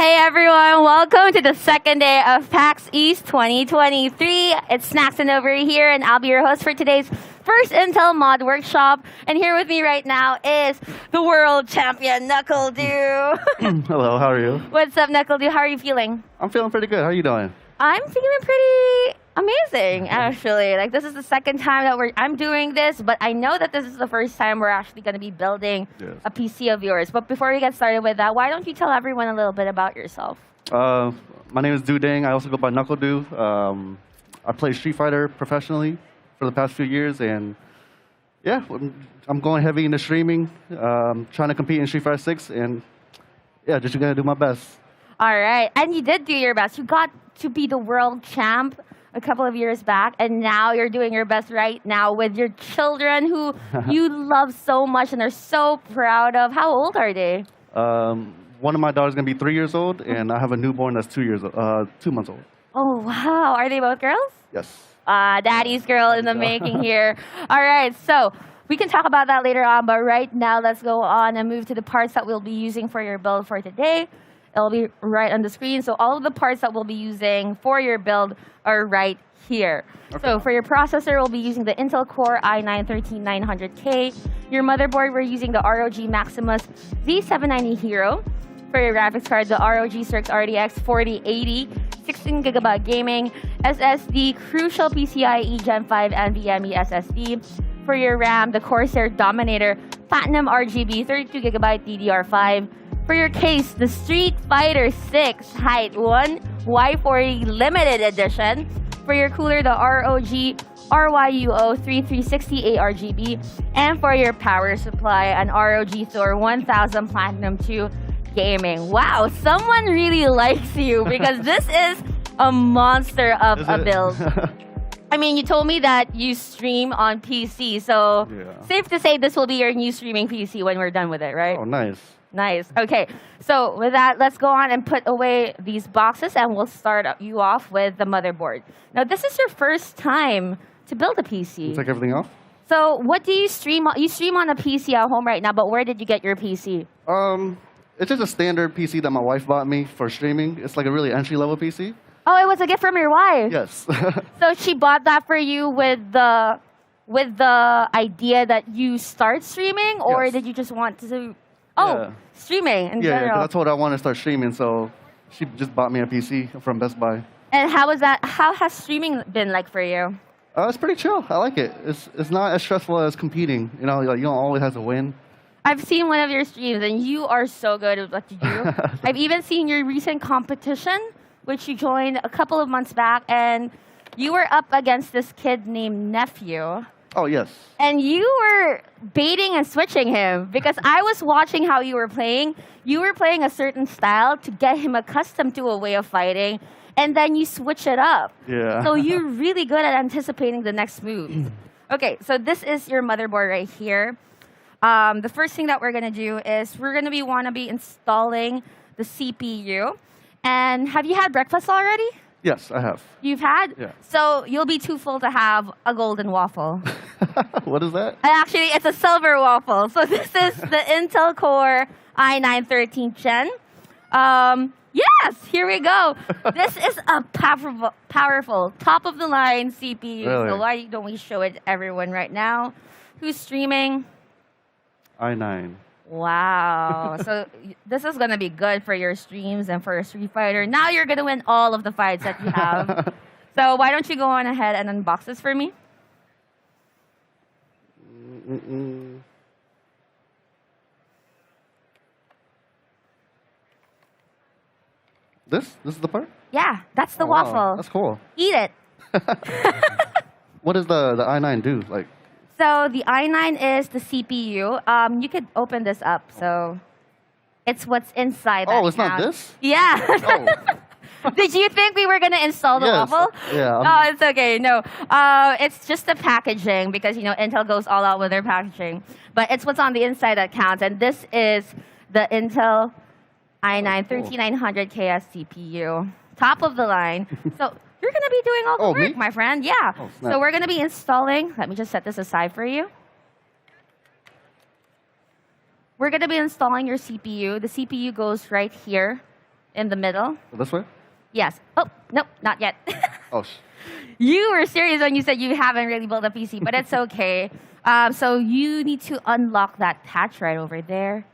Hey everyone, welcome to the second day of Pax East 2023. It's Snackson over here, and I'll be your host for today's first Intel Mod Workshop. And here with me right now is the world champion, NuckleDu. Hello, how are you? What's up, NuckleDu? How are you feeling? I'm feeling pretty good. How are you doing? I'm feeling pretty amazing, actually. Like, this is the second time that I'm doing this, but I know that this is the first time we're actually going to be building a PC of yours. But before we get started with that, why don't you tell everyone a little bit about yourself? My name is Du Ding. I also go by NuckleDu. I play Street Fighter professionally for the past few years, and yeah, I'm going heavy into streaming, trying to compete in Street Fighter 6, and yeah, just going to do my best. All right, and you did do your best. You got to be the world champ a couple of years back, and now you're doing your best right now with your children who you love so much and are so proud of. How old are they? One of my daughters is going to be 3 years old, and I have a newborn that's 2 months old. Oh, wow. Are they both girls? Yes. Daddy's girl in the making here. All right, so we can talk about that later on, but right now let's go on and move to the parts that we'll be using for your build for today. It'll be right on the screen. So all of the parts that we'll be using for your build are right here. Okay. So for your processor, we'll be using the Intel Core i9-13900K. Your motherboard, we're using the Rog Maximus Z790 Hero. For your graphics card, the Rog Strix RTX 4080, 16GB gaming, SSD, Crucial PCIe Gen 5 NVMe SSD. For your RAM, the Corsair Dominator Platinum RGB 32GB DDR5. For your case, the Street Fighter 6 Hyte Y40 Limited Edition. For your cooler, the ROG RYUO 3360 ARGB. And for your power supply, an ROG THOR 1000 Platinum 2 Gaming. Wow, someone really likes you because this is a monster of a build. I mean, you told me that you stream on PC, so safe to say this will be your new streaming PC when we're done with it, right? Oh, nice. Nice. Okay, so with that, let's go on and put away these boxes, and we'll start you off with the motherboard. Now, this is your first time to build a PC. Take everything off? So what do you stream on? You stream on a PC at home right now, but where did you get your PC? It's just a standard PC that my wife bought me for streaming. It's like a really entry-level PC. Oh, it was a gift from your wife? Yes. So she bought that for you with the idea that you start streaming, or did you just want to... streaming in general. Yeah, because I told her I wanted to start streaming, so she just bought me a PC from Best Buy. And how was that? How has streaming been like for you? It's pretty chill. I like it. It's not as stressful as competing. You know, like, you don't always have to win. I've seen one of your streams, and you are so good at what you do. I've even seen your recent competition, which you joined a couple of months back, and you were up against this kid named Nephew. Oh, yes. And you were baiting and switching him because I was watching how you were playing. You were playing a certain style to get him accustomed to a way of fighting, and then you switch it up. Yeah. So you're really good at anticipating the next move. Okay, so this is your motherboard right here. The first thing that we're going to do is we're going to want to be installing the CPU. And have you had breakfast already? Yes, I have. You've had? Yeah. So you'll be too full to have a golden waffle. What is that? Actually, it's a silver waffle. So this is the Intel Core i9-13 Gen. Yes, here we go. This is a powerful, top-of-the-line CPU. Really? So why don't we show it to everyone right now? Who's streaming? i9. Wow. So this is going to be good for your streams and for Street Fighter. Now you're going to win all of the fights that you have. So why don't you go on ahead and unbox this for me? This is the part? Yeah, that's the waffle. Wow. That's cool. Eat it. What does the i9 do? Like? So the i9 is the CPU. You could open this up. So it's what's inside that Oh, it's not this? Yeah. Oh. Did you think we were going to install the waffle? Yeah. Oh, it's okay. No. It's just the packaging because, you know, Intel goes all out with their packaging. But it's what's on the inside that counts. And this is the Intel i9-13900KS CPU. Top of the line. So you're going to be doing all the work, my friend. Yeah. Oh, so we're going to be installing. Let me just set this aside for you. We're going to be installing your CPU. The CPU goes right here in the middle. This way? Yes. Oh, nope, not yet. Oh, You were serious when you said you haven't really built a PC, but it's okay. So you need to unlock that hatch right over there.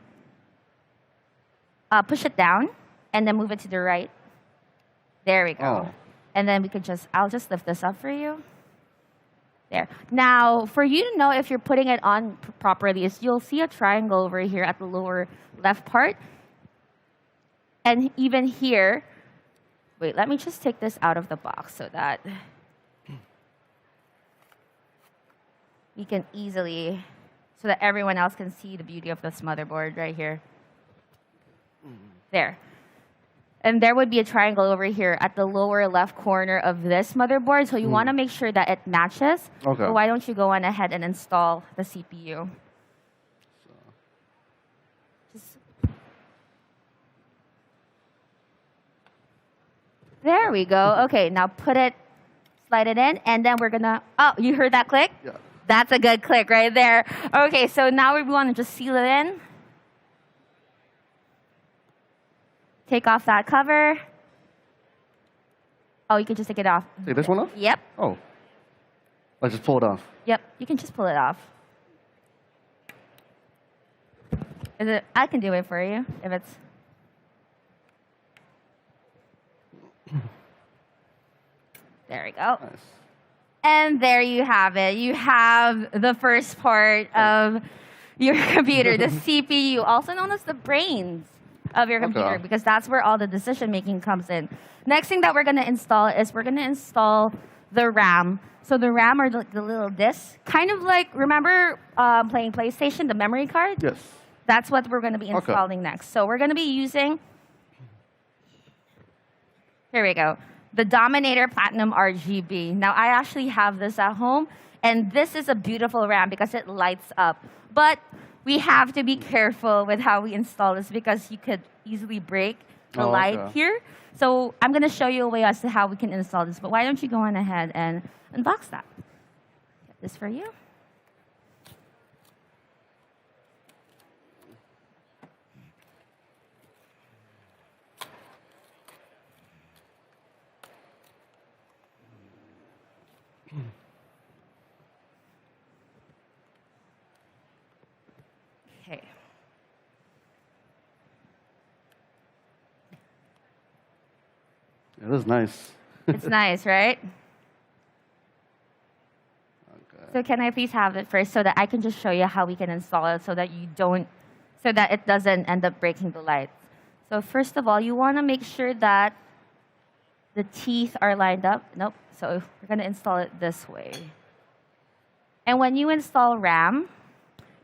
Push it down, and then move it to the right. There we go. Oh. And then we could I'll just lift this up for you. There. Now, for you to know if you're putting it on properly, is you'll see a triangle over here at the lower left part. And even here, wait, let me just take this out of the box so that we can easily, so that everyone else can see the beauty of this motherboard right here. There. And there would be a triangle over here at the lower left corner of this motherboard. So you want to make sure that it matches. Okay. So why don't you go on ahead and install the CPU? There we go. Okay, now slide it in, and then we're gonna, oh, you heard that click? Yeah. That's a good click right there. Okay, so now we want to just seal it in. Take off that cover. Oh, you can just take it off. Take this one off? Yep. Oh. I just pull it off. Yep, you can just pull it off. I can do it for you if it's. There we go. Nice. And there you have it. You have the first part of your computer, the CPU, also known as the brains of your computer, because that's where all the decision making comes in. Next thing that we're going to install is we're going to install the RAM. So the RAM are the little discs, kind of like, remember playing PlayStation, the memory card? Yes. That's what we're going to be installing next. So we're going to be using, here we go, the Dominator Platinum RGB. Now, I actually have this at home, and this is a beautiful RAM because it lights up. But we have to be careful with how we install this because you could easily break the light here. So I'm going to show you a way as to how we can install this. But why don't you go on ahead and unbox that? Get this for you. Okay. It is nice. It's nice, right? Okay. So can I please have it first so that I can just show you how we can install it so that it doesn't end up breaking the lights. So first of all, you want to make sure that the teeth are lined up. Nope. So we're going to install it this way. And when you install RAM,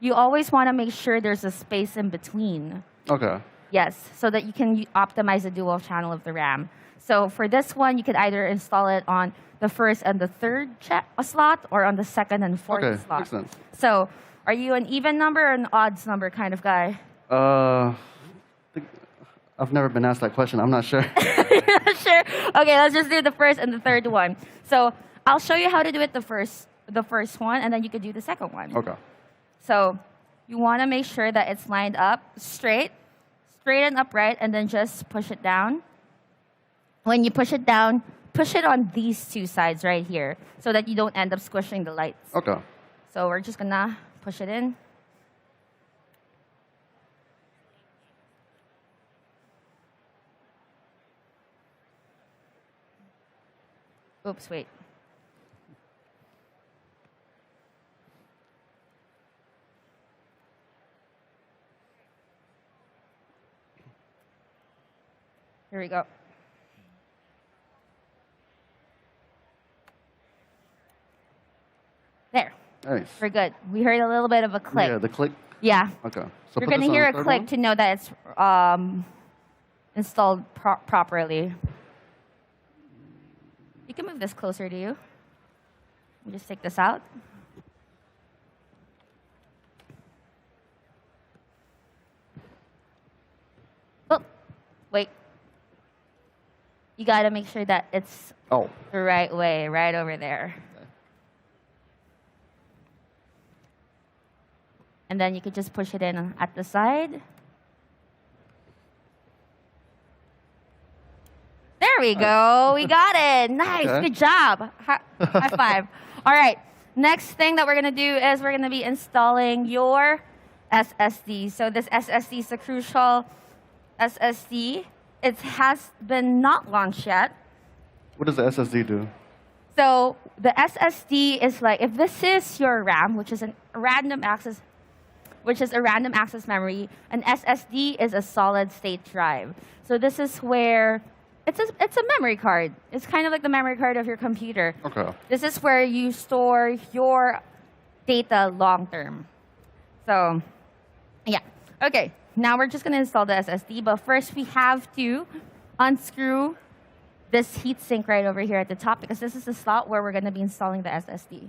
you always want to make sure there's a space in between. Okay. Yes, so that you can optimize the dual channel of the RAM. So for this one, you could either install it on the first and the third slot or on the second and fourth slot. Makes sense. So are you an even number or an odds number kind of guy? I've never been asked that question. I'm not sure. Sure. Okay, let's just do the first and the third one. So I'll show you how to do it the first one, and then you could do the second one. Okay. So you want to make sure that it's lined up straight and upright, and then just push it down. When you push it down, push it on these two sides right here so that you don't end up squishing the lights. Okay. So we're just going to push it in. Oops, wait. Here we go. There. Nice. We're good. We heard a little bit of a click. Yeah, the click. Yeah. Okay. So You're going to hear a click to know that it's installed properly. You can move this closer to you. Let me just take this out. Oh, wait. You got to make sure that it's the right way, right over there. Okay. And then you could just push it in at the side. we go. We got it. Nice. Okay. Good job. High five. All right. Next thing that we're going to do is we're going to be installing your SSD. So this SSD is a crucial SSD. It has been not launched yet. What does the SSD do? So the SSD is like, if this is your RAM, which is a random access memory, an SSD is a solid state drive. So this is where it's a memory card. It's kind of like the memory card of your computer. Okay. This is where you store your data long term. So yeah. Okay. Now we're just going to install the SSD, but first we have to unscrew this heatsink right over here at the top, because this is the slot where we're going to be installing the SSD.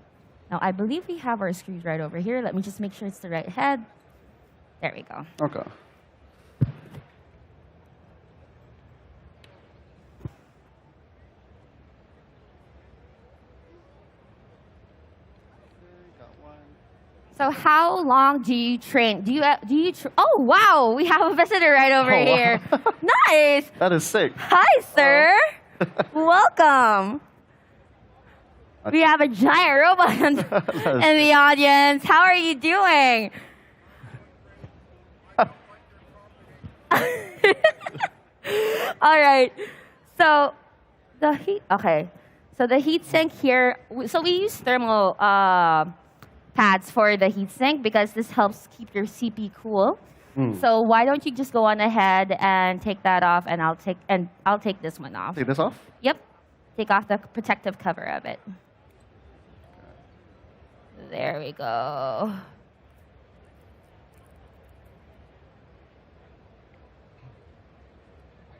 Now, I believe we have our screws right over here. Let me just make sure it's the right head. There we go. Okay. So how long do you train? Oh, wow. We have a visitor right over here. Nice. That is sick. Hi, sir. Welcome. We have a giant robot in the audience. How are you doing? All right. So the heat. Okay. So the heat sink here. So we use thermal pads for the heat sink because this helps keep your CP cool. So why don't you just go on ahead and take that off, and I'll take this one off. Take this off? Yep. Take off the protective cover of it. There we go.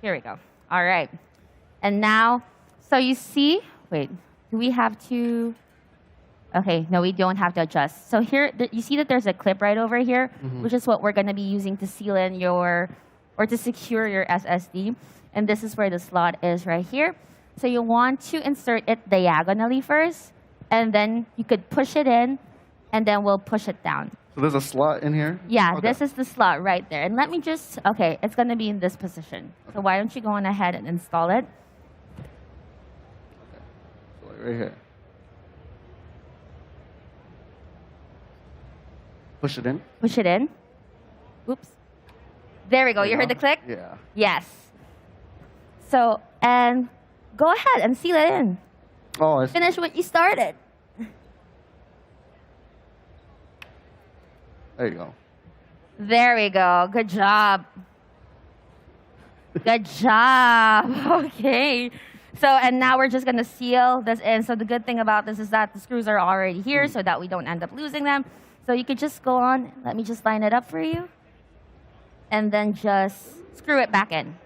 Here we go. All right. And now, so you see, wait, do we have to? Okay, no, we don't have to adjust. So here, you see that there's a clip right over here, which is what we're going to be using to seal in or to secure your SSD. And this is where the slot is right here. So you want to insert it diagonally first, and then you could push it in, and then we'll push it down. So there's a slot in here? Yeah, Okay. This is the slot right there. And let me just, okay, it's going to be in this position. Okay. So why don't you go on ahead and install it? Okay. So like right here. Push it in? Push it in. Oops. There we go. You heard the click? Yeah. Yes. So, and go ahead and seal it in. Oh, I see. Finish what you started. There you go. There we go. Good job. Good job. Okay. So, and now we're just going to seal this in. So the good thing about this is that the screws are already here so that we don't end up losing them. So you could just go on. Let me just line it up for you. And then just screw it back in.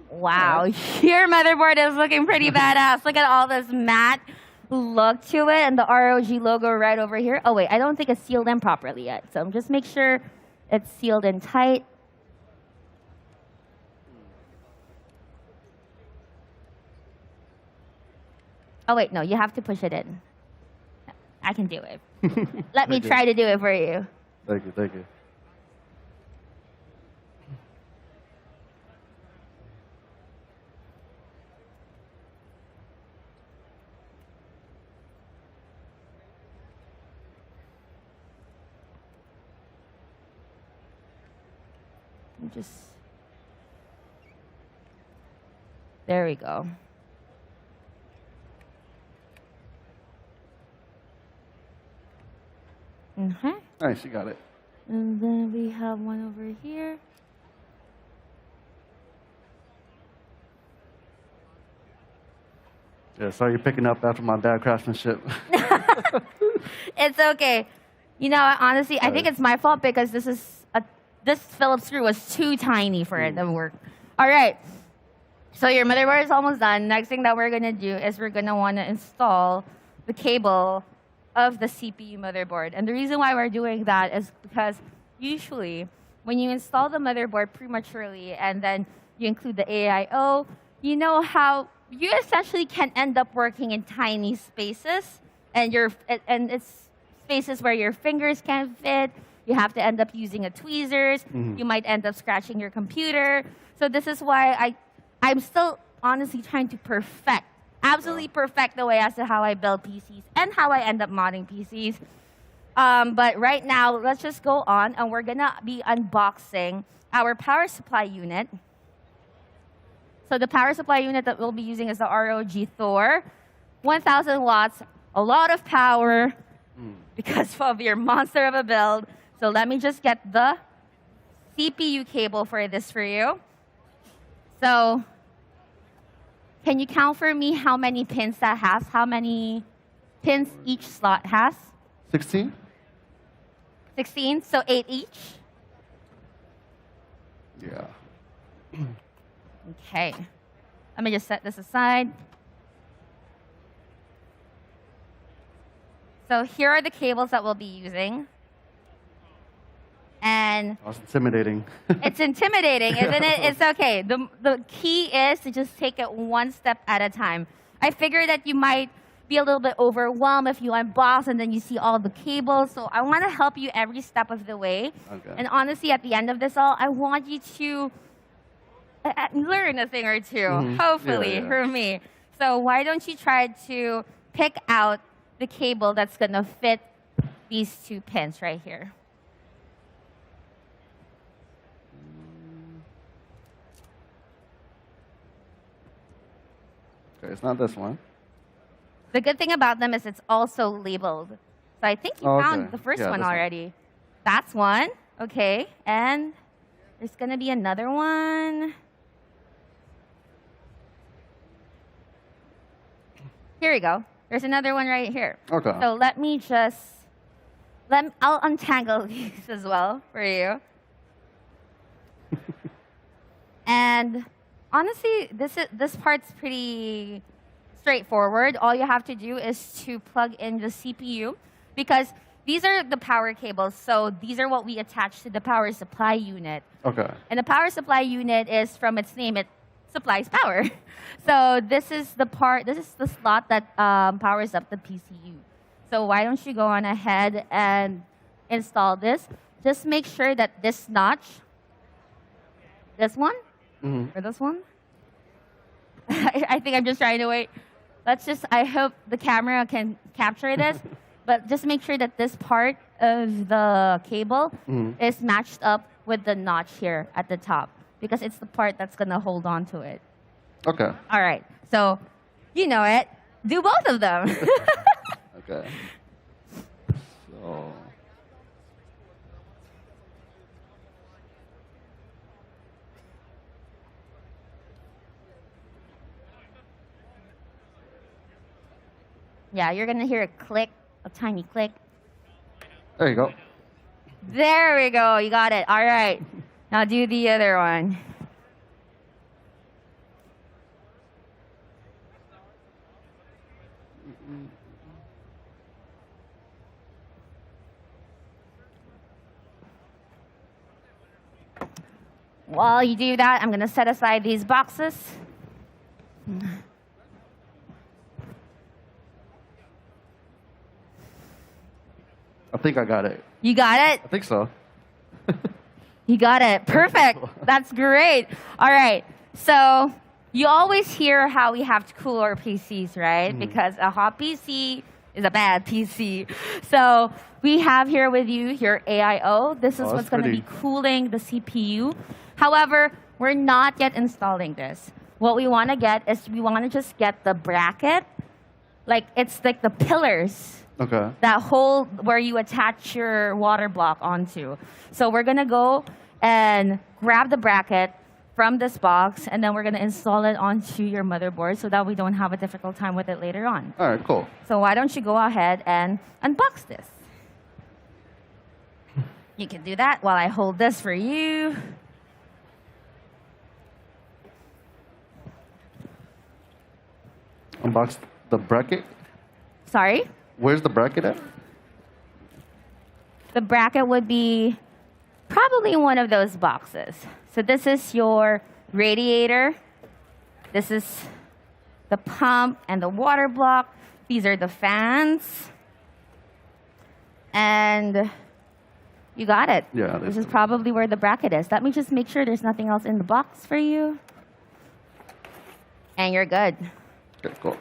Wow, your motherboard is looking pretty badass. Look at all this matte look to it and the ROG logo right over here. Oh wait, I don't think it's sealed in properly yet. So just make sure it's sealed in tight. Oh wait, no, you have to push it in. I can do it. Let me try to do it for you. Thank you, thank you. Just there we go. Nice, you got it. And then we have one over here. Yeah, sorry you're picking up after my bad craftsmanship. It's okay. You know, honestly, I think it's my fault because this Phillips screw was too tiny for it to work. All right. So your motherboard is almost done. Next thing that we're going to do is we're going to want to install the cable of the CPU motherboard. And the reason why we're doing that is because usually, when you install the motherboard prematurely and then you include the AIO, you know how you essentially can end up working in tiny spaces, and it's spaces where your fingers can't fit. You have to end up using a tweezers. You might end up scratching your computer. So this is why I'm still honestly trying to absolutely perfect the way as to how I build PCs and how I end up modding PCs. But right now, let's just go on, and we're gonna be unboxing our power supply unit. So the power supply unit that we'll be using is the ROG THOR, 1,000 watts, a lot of power because of your monster of a build. So let me just get the CPU cable for this for you. So can you count for me how many pins that has? How many pins each slot has? 16? 16, so 8 each. Yeah. Okay. Let me just set this aside. So here are the cables that we'll be using. And That's intimidating. it's intimidating, isn't it? It's okay. The key is to just take it one step at a time. I figure that you might be a little bit overwhelmed if you unbox and then you see all the cables. So I want to help you every step of the way. Okay. And honestly, at the end of this all, I want you to learn a thing or two, hopefully, for me. So why don't you try to pick out the cable that's going to fit these 2 pins right here. Okay, it's not this one. The good thing about them is it's also labeled. So I think you found the first one already. That's one. Okay. And there's going to be another one. Here we go. There's another one right here. Okay. So let me just, I'll untangle these as well for you. And honestly, this part's pretty straightforward. All you have to do is to plug in the CPU, because these are the power cables. So these are what we attach to the power supply unit. Okay. And the power supply unit is, from its name, it supplies power. So this is the slot that powers up the PCU. So why don't you go on ahead and install this? Just make sure that this notch, this one, or this one, I think I'm just trying to wait. I hope the camera can capture this, but just make sure that this part of the cable is matched up with the notch here at the top, because it's the part that's going to hold on to it. Okay. All right. So, you know it. Do both of them. Okay. So. Yeah, you're going to hear a click, a tiny click. There you go. There we go. You got it. All right. Now do the other one. While you do that, I'm going to set aside these boxes. I think I got it. You got it? I think so. You got it. Perfect. That's great. All right. So you always hear how we have to cool our PCs, right? Because a hot PC is a bad PC. So we have here with you your AIO. This is what's going to be cooling the CPU. However, we're not yet installing this. What we want to get is we want to just get the bracket. It's like the pillars. Okay. That hold where you attach your water block onto. So we're going to go and grab the bracket from this box, and then we're going to install it onto your motherboard so that we don't have a difficult time with it later on. All right, cool. So why don't you go ahead and unbox this? You can do that while I hold this for you. Unbox the bracket? Sorry? Where's the bracket at? The bracket would be probably in one of those boxes. So this is your radiator. This is the pump and the water block. These are the fans. And you got it. Yeah. This is probably where the bracket is. Let me just make sure there's nothing else in the box for you. And you're good. Okay, cool.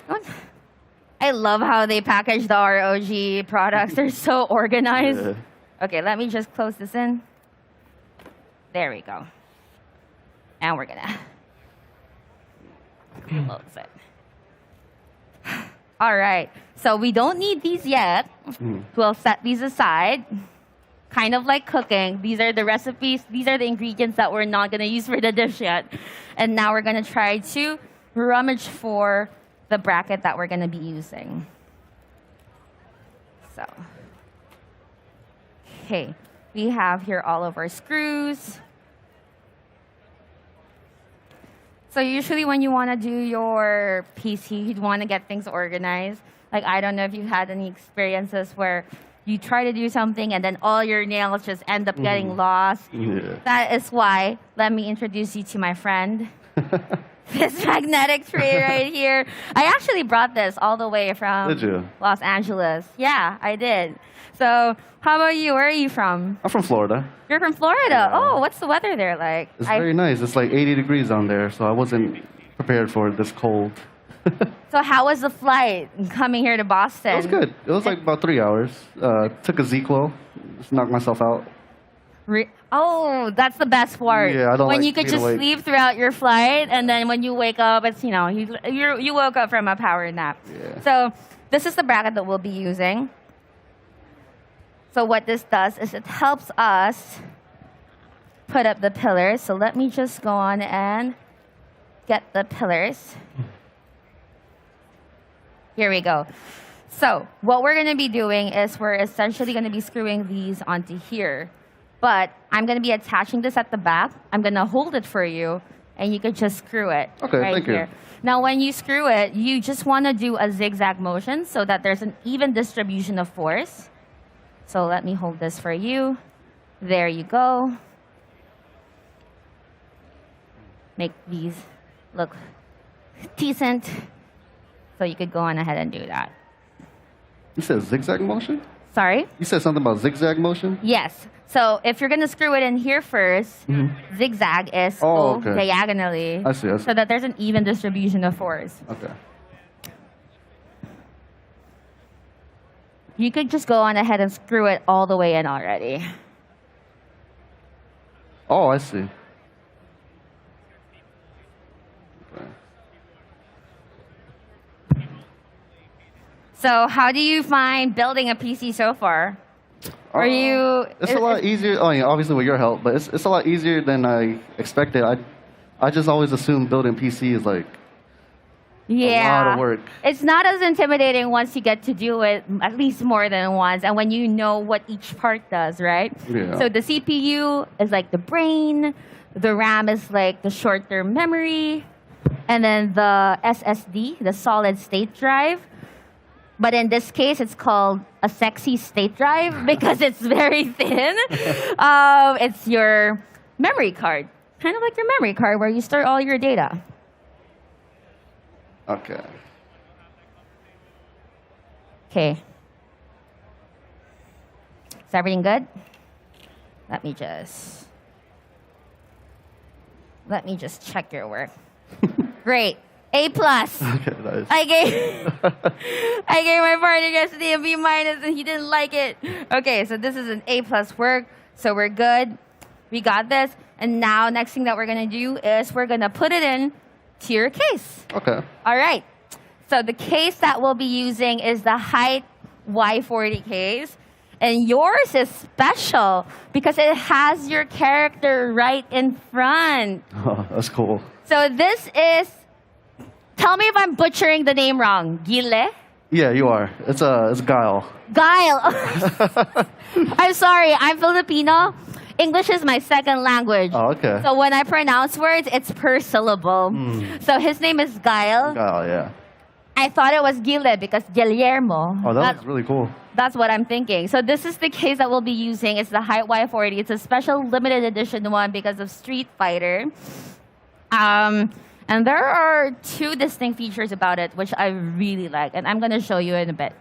I love how they package the ROG products. They're so organized. Yeah. Okay, let me just close this in. There we go. And we're gonna close it. All right, so we don't need these yet. We'll set these aside. Kind of like cooking. These are the recipes. These are the ingredients that we're not gonna use for the dish yet. And now we're gonna try to rummage for the bracket that we're gonna be using. So, okay, we have here all of our screws. So usually when you want to do your PC, you'd want to get things organized. Like, I don't know if you've had any experiences where you try to do something and then all your nails just end up getting lost. Yeah. That is why, let me introduce you to my friend. This magnetic tray right here. I actually brought this all the way from Did you? Los Angeles. Yeah, I did. So how about you? Where are you from? I'm from Florida. You're from Florida. Yeah. Oh, what's the weather there like? It's very nice. It's like 80 degrees down there, so I wasn't prepared for this cold. So how was the flight coming here to Boston? It was good. It was like about 3 hours. Took a Z-Quo. Just knocked myself out. Oh, that's the best part. Yeah, I don't when like you could being just awake. sleep throughout your flight, and then when you wake up, it's, you know, you woke up from a power nap. Yeah. So this is the bracket that we'll be using. So what this does is it helps us put up the pillars. So let me just go on and get the pillars. Here we go. So what we're going to be doing is we're essentially going to be screwing these onto here. But I'm going to be attaching this at the back. I'm going to hold it for you, and you could just screw it Okay, right thank you. here. Now, when you screw it, you just want to do a zigzag motion so that there's an even distribution of force. So let me hold this for you. There you go. Make these look decent. So you could go on ahead and do that. You said zigzag motion? Sorry? You said something about zigzag motion? Yes. So if you're going to screw it in here first, zigzag is Oh, go okay. diagonally. I see. So that there's an even distribution of force. Okay. You could just go on ahead and screw it all the way in already. Oh, I see. Okay. So how do you find building a PC so far? Are you... It's a lot easier. Oh, yeah, obviously with your help, but it's a lot easier than I expected. I just always assumed building PC is like Yeah. a lot of work. It's not as intimidating once you get to do it at least more than once and when you know what each part does, right? Yeah. So the CPU is like the brain, the RAM is like the short-term memory, and then the SSD, the solid state drive. But in this case, it's called a sexy state drive because it's very thin. It's your memory card, kind of like your memory card where you store all your data. Okay. Okay. Is everything good? Let me just check your work. Great. A+. Okay, nice. I gave my partner yesterday a B- and he didn't like it. Okay, so this is an A+ work, so we're good. We got this. And now next thing that we're gonna do is we're gonna put it in to your case. Okay. All right. So the case that we'll be using is the Hyte Y40 case. And yours is special because it has your character right in front. Oh, that's cool. So this is, tell me if I'm butchering the name wrong. Gile? Yeah, you are. It's Guile. Guile. I'm sorry, I'm Filipino. English is my second language. Oh, okay. So when I pronounce words, it's per syllable. So his name is Guile. Guile, yeah. I thought it was Gile because Guillermo. Oh, that was really cool. That's what I'm thinking. So this is the case that we'll be using. It's the Hyte Y40. It's a special limited edition one because of Street Fighter. And there are two distinct features about it, which I really like. And I'm going to show you in a bit.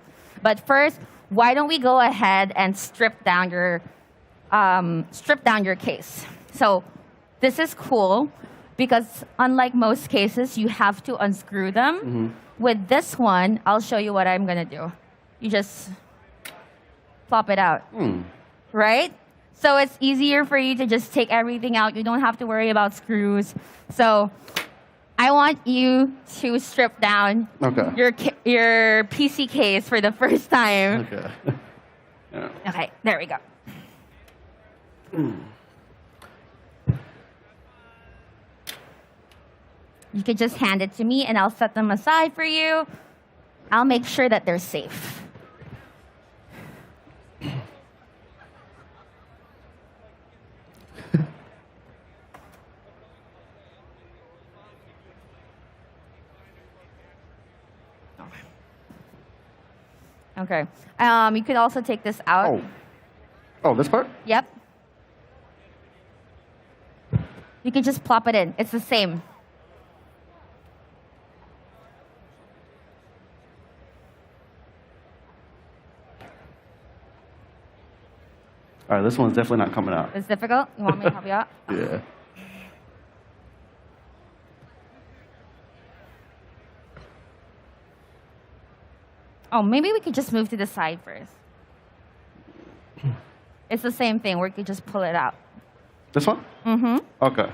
But first, why don't we go ahead and strip down your case. So this is cool because unlike most cases, you have to unscrew them. Mm-hmm. With this one, I'll show you what I'm going to do. You just plop it out, right? So it's easier for you to just take everything out. You don't have to worry about screws. So I want you to strip down your PC case for the first time. Okay. Yeah. Okay, there we go. You could just hand it to me and I'll set them aside for you. I'll make sure that they're safe. Okay. You could also take this out. Oh, this part? Yep. You can just plop it in. It's the same. All right, this one's definitely not coming out. It's difficult? You want me to help you out? Yeah. Oh, maybe we could just move to the side first. It's the same thing. We could just pull it out. This one? Mm-hmm. Okay.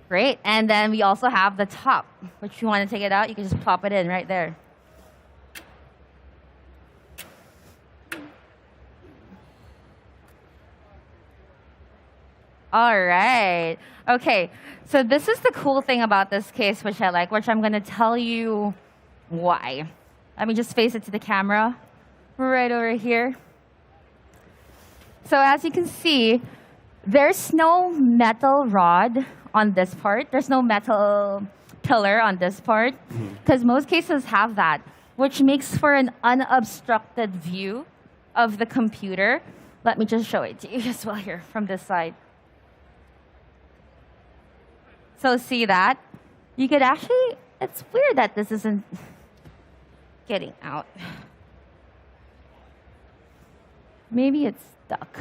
Great. And then we also have the top, which you want to take it out, you can just plop it in right there. All right. Okay. So this is the cool thing about this case, which I like, which I'm going to tell you why. Let me just face it to the camera right over here. So as you can see, there's no metal rod on this part. There's no metal pillar on this part, because most cases have that, which makes for an unobstructed view of the computer. Let me just show it to you as well here from this side. So see that? You could actually, it's weird that this isn't getting out. Maybe it's stuck.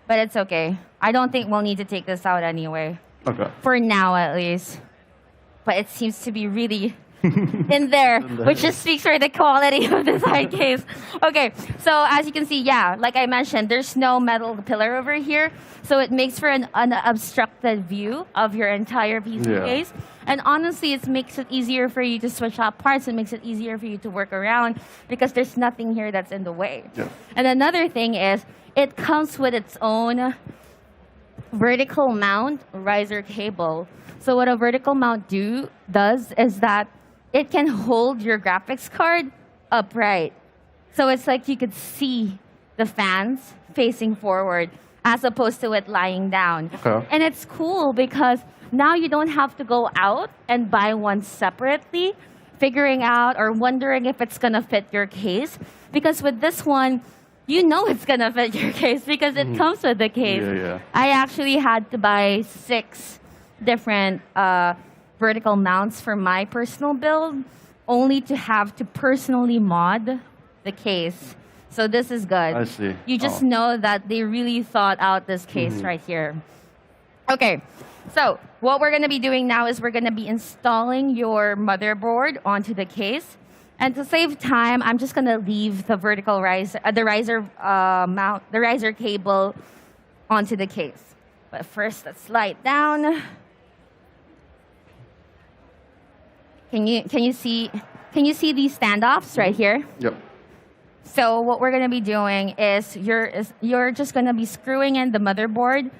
But it's okay. I don't think we'll need to take this out anyway. Okay. For now, at least. But it seems to be really in there, which just speaks for the quality of the side case. Okay, so as you can see, yeah, like I mentioned, there's no metal pillar over here, so it makes for an unobstructed view of your entire PC case. And honestly, it makes it easier for you to switch out parts. It makes it easier for you to work around because there's nothing here that's in the way. Yeah. And another thing is, it comes with its own vertical mount riser cable. So what a vertical mount does is that it can hold your graphics card upright. So it's like you could see the fans facing forward as opposed to it lying down. Okay. And it's cool because now you don't have to go out and buy one separately, figuring out or wondering if it's going to fit your case. Because with this one, you know it's going to fit your case because it comes with the case. Yeah. I actually had to buy 6 different vertical mounts for my personal build, only to have to personally mod the case. So this is good. I see. You just know that they really thought out this case right here. Okay, so what we're going to be doing now is we're going to be installing your motherboard onto the case. And to save time, I'm just going to leave the vertical riser, the riser cable onto the case. But first, let's slide down. Can you see these standoffs right here? Yep. So what we're going to be doing is you're just going to be screwing in the motherboard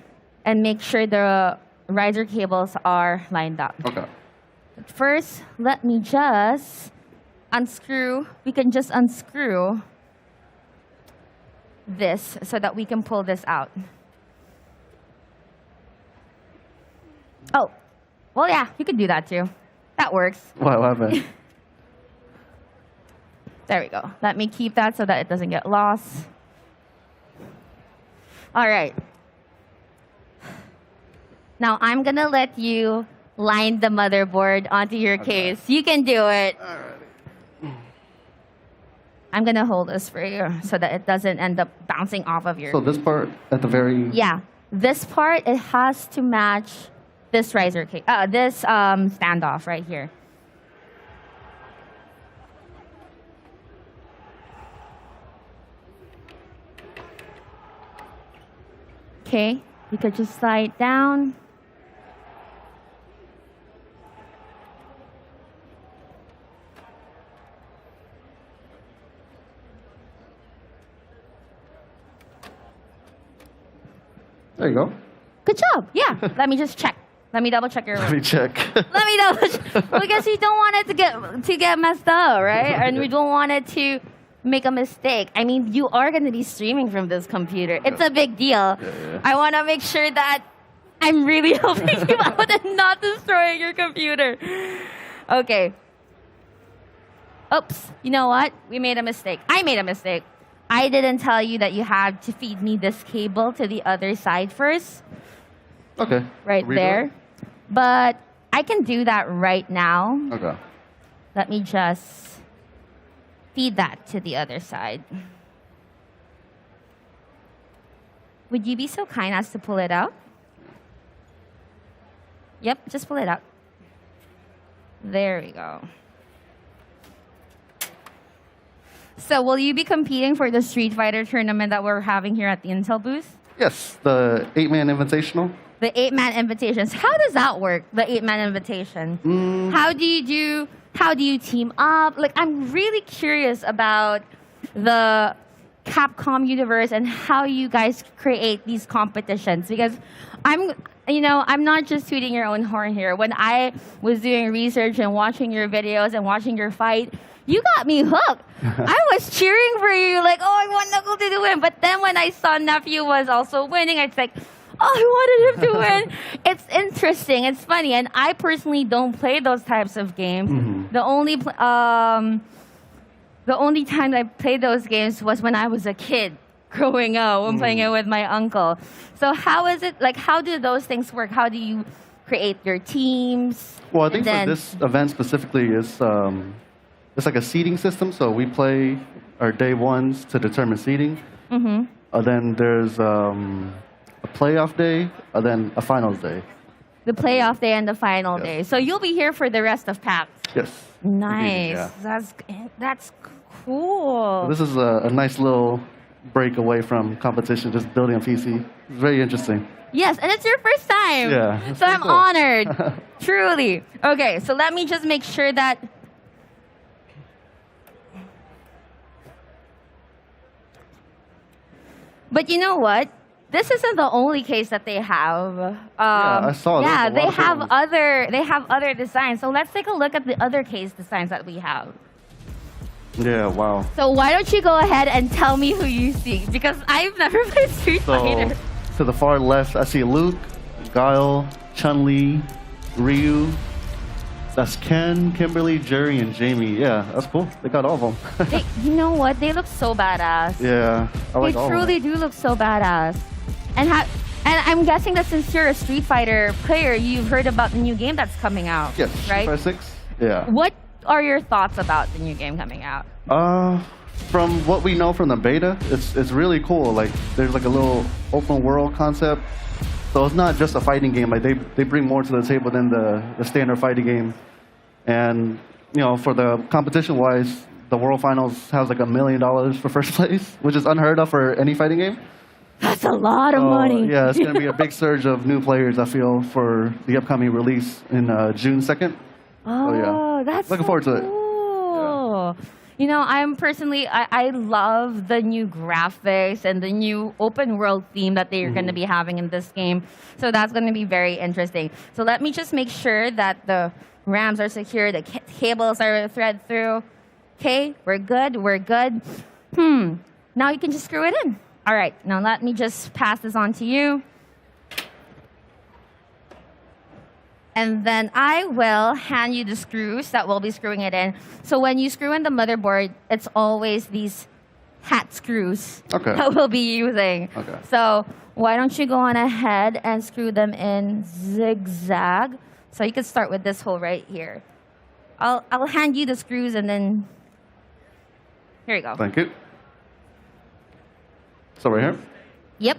and make sure the riser cables are lined up. Okay. But first, let me just unscrew. We can just unscrew this so that we can pull this out. Oh, well, yeah, you could do that too. That works. What happened? There we go. Let me keep that so that it doesn't get lost. All right. Now I'm going to let you line the motherboard onto your case. You can do it. Alrighty. I'm going to hold this for you so that it doesn't end up bouncing off of your... So this part at the very... Yeah. This part, it has to match this riser case, this standoff right here. Okay, you could just slide it down. There you go. Good job. Yeah. Let me just check. Let me double check your. Let me check. Let me double check. Because you don't want it to get messed up, right? And we don't want it to make a mistake. I mean, you are going to be streaming from this computer. It's a big deal. Yeah. I want to make sure that I'm really helping you out and not destroying your computer. Okay. Oops. You know what? We made a mistake. I made a mistake. I didn't tell you that you have to feed me this cable to the other side first. Okay. Right Redo there. it? But I can do that right now. Okay. Let me just feed that to the other side. Would you be so kind as to pull it out? Yep, just pull it out. There we go. So will you be competing for the Street Fighter tournament that we're having here at the Intel booth? Yes, the 8-man invitational. The 8-man invitations. How does that work, the 8-man invitation? How do you team up? Like, I'm really curious about the Capcom universe and how you guys create these competitions, because I'm not just tooting your own horn here. When I was doing research and watching your videos and watching your fight, you got me hooked. I was cheering for you, like, oh, I want NuckleDu to win. But then when I saw Nephew was also winning, it's like, oh, I wanted him to win. It's interesting. It's funny. And I personally don't play those types of games. Mm-hmm. The only time I played those games was when I was a kid growing up, when playing it with my uncle. So how is it, like, how do those things work? How do you create your teams? Well, I think for this event specifically, it's like a seeding system. So we play our day ones to determine seeding. Mm-hmm. Then there's a playoff day, and then a finals day. The playoff day and the final day. So you'll be here for the rest of PAX. Yes. Nice. Yeah. That's cool. This is a nice little break away from competition, just building a PC. It's very interesting. Yes, and it's your first time. Yeah. So I'm honored. Truly. Okay, so let me just make sure that... But you know what? This isn't the only case that they have. I saw. Yeah, they have other designs. So let's take a look at the other case designs that we have. Yeah, wow. So why don't you go ahead and tell me who you see? Because I've never played Street Fighter. To the far left, I see Luke, Guile, Chun-Li, Ryu. That's Ken, Kimberly, Jerry, and Jamie. Yeah, that's cool. They got all of them. You know what? They look so badass. Yeah, I like all of them. They truly do look so badass. And I'm guessing that since you're a Street Fighter player, you've heard about the new game that's coming out. Yes, right? Street Fighter 6. Yeah. What are your thoughts about the new game coming out? From what we know from the beta, it's really cool. Like, there's like a little open world concept. So it's not just a fighting game. Like, they bring more to the table than the standard fighting game. And, you know, for the competition-wise, the World Finals has like $1 million for first place, which is unheard of for any fighting game. That's a lot of money. Yeah, it's going to be a big surge of new players, I feel, for the upcoming release in June 2nd. Oh, yeah. That's looking forward to it. Cool. Yeah. You know, I love the new graphics and the new open world theme that they're going to be having in this game. So that's going to be very interesting. So let me just make sure that the RAMs are secure, the cables are thread through. Okay, we're good. Now you can just screw it in. All right, now let me just pass this on to you. And then I will hand you the screws that we'll be screwing it in. So when you screw in the motherboard, it's always these hat screws that we'll be using. Okay. So why don't you go on ahead and screw them in zigzag. So you can start with this hole right here. I'll hand you the screws and then, here you go. Thank you. So right here? Yep.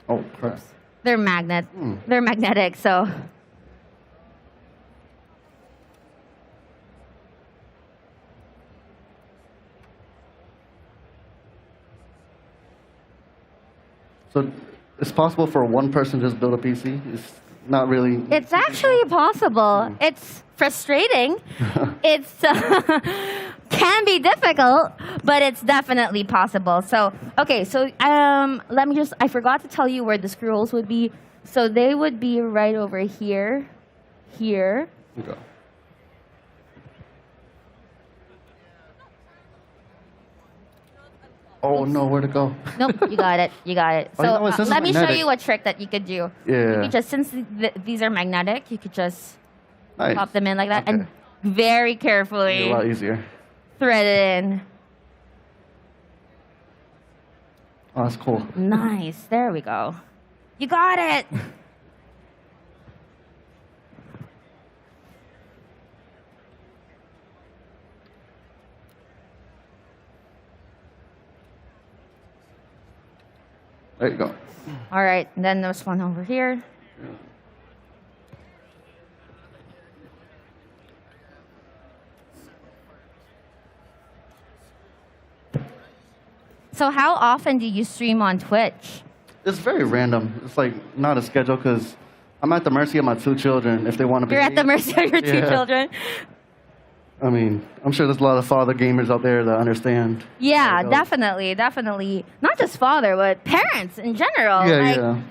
Oh, crap. They're They're magnetic, so. So it's possible for one person to just build a PC? It's not really... It's actually possible. It's frustrating. It's can be difficult, but it's definitely possible. So, okay, so let me just, I forgot to tell you where the screw holes would be. So they would be right over here, here. Okay. Oh, no, where to go? Nope, you got it. You got it. So Oh, no, let me show magnetic. you a trick that you could do. Yeah. You could just, since these are magnetic, you could just Nice. pop them in like that Okay. and very carefully A lot easier. thread it in. Oh, that's cool. Nice. There we go. You got it. There you go. All right. And then there's one over here. So how often do you stream on Twitch? It's very random. It's like not a schedule because I'm at the mercy of my two children if they want to be. You're at the mercy of your two Yeah. children. I mean, I'm sure there's a lot of father gamers out there that understand. Yeah, how it goes. definitely, definitely. Not just father, but parents in general. Yeah, Like, yeah.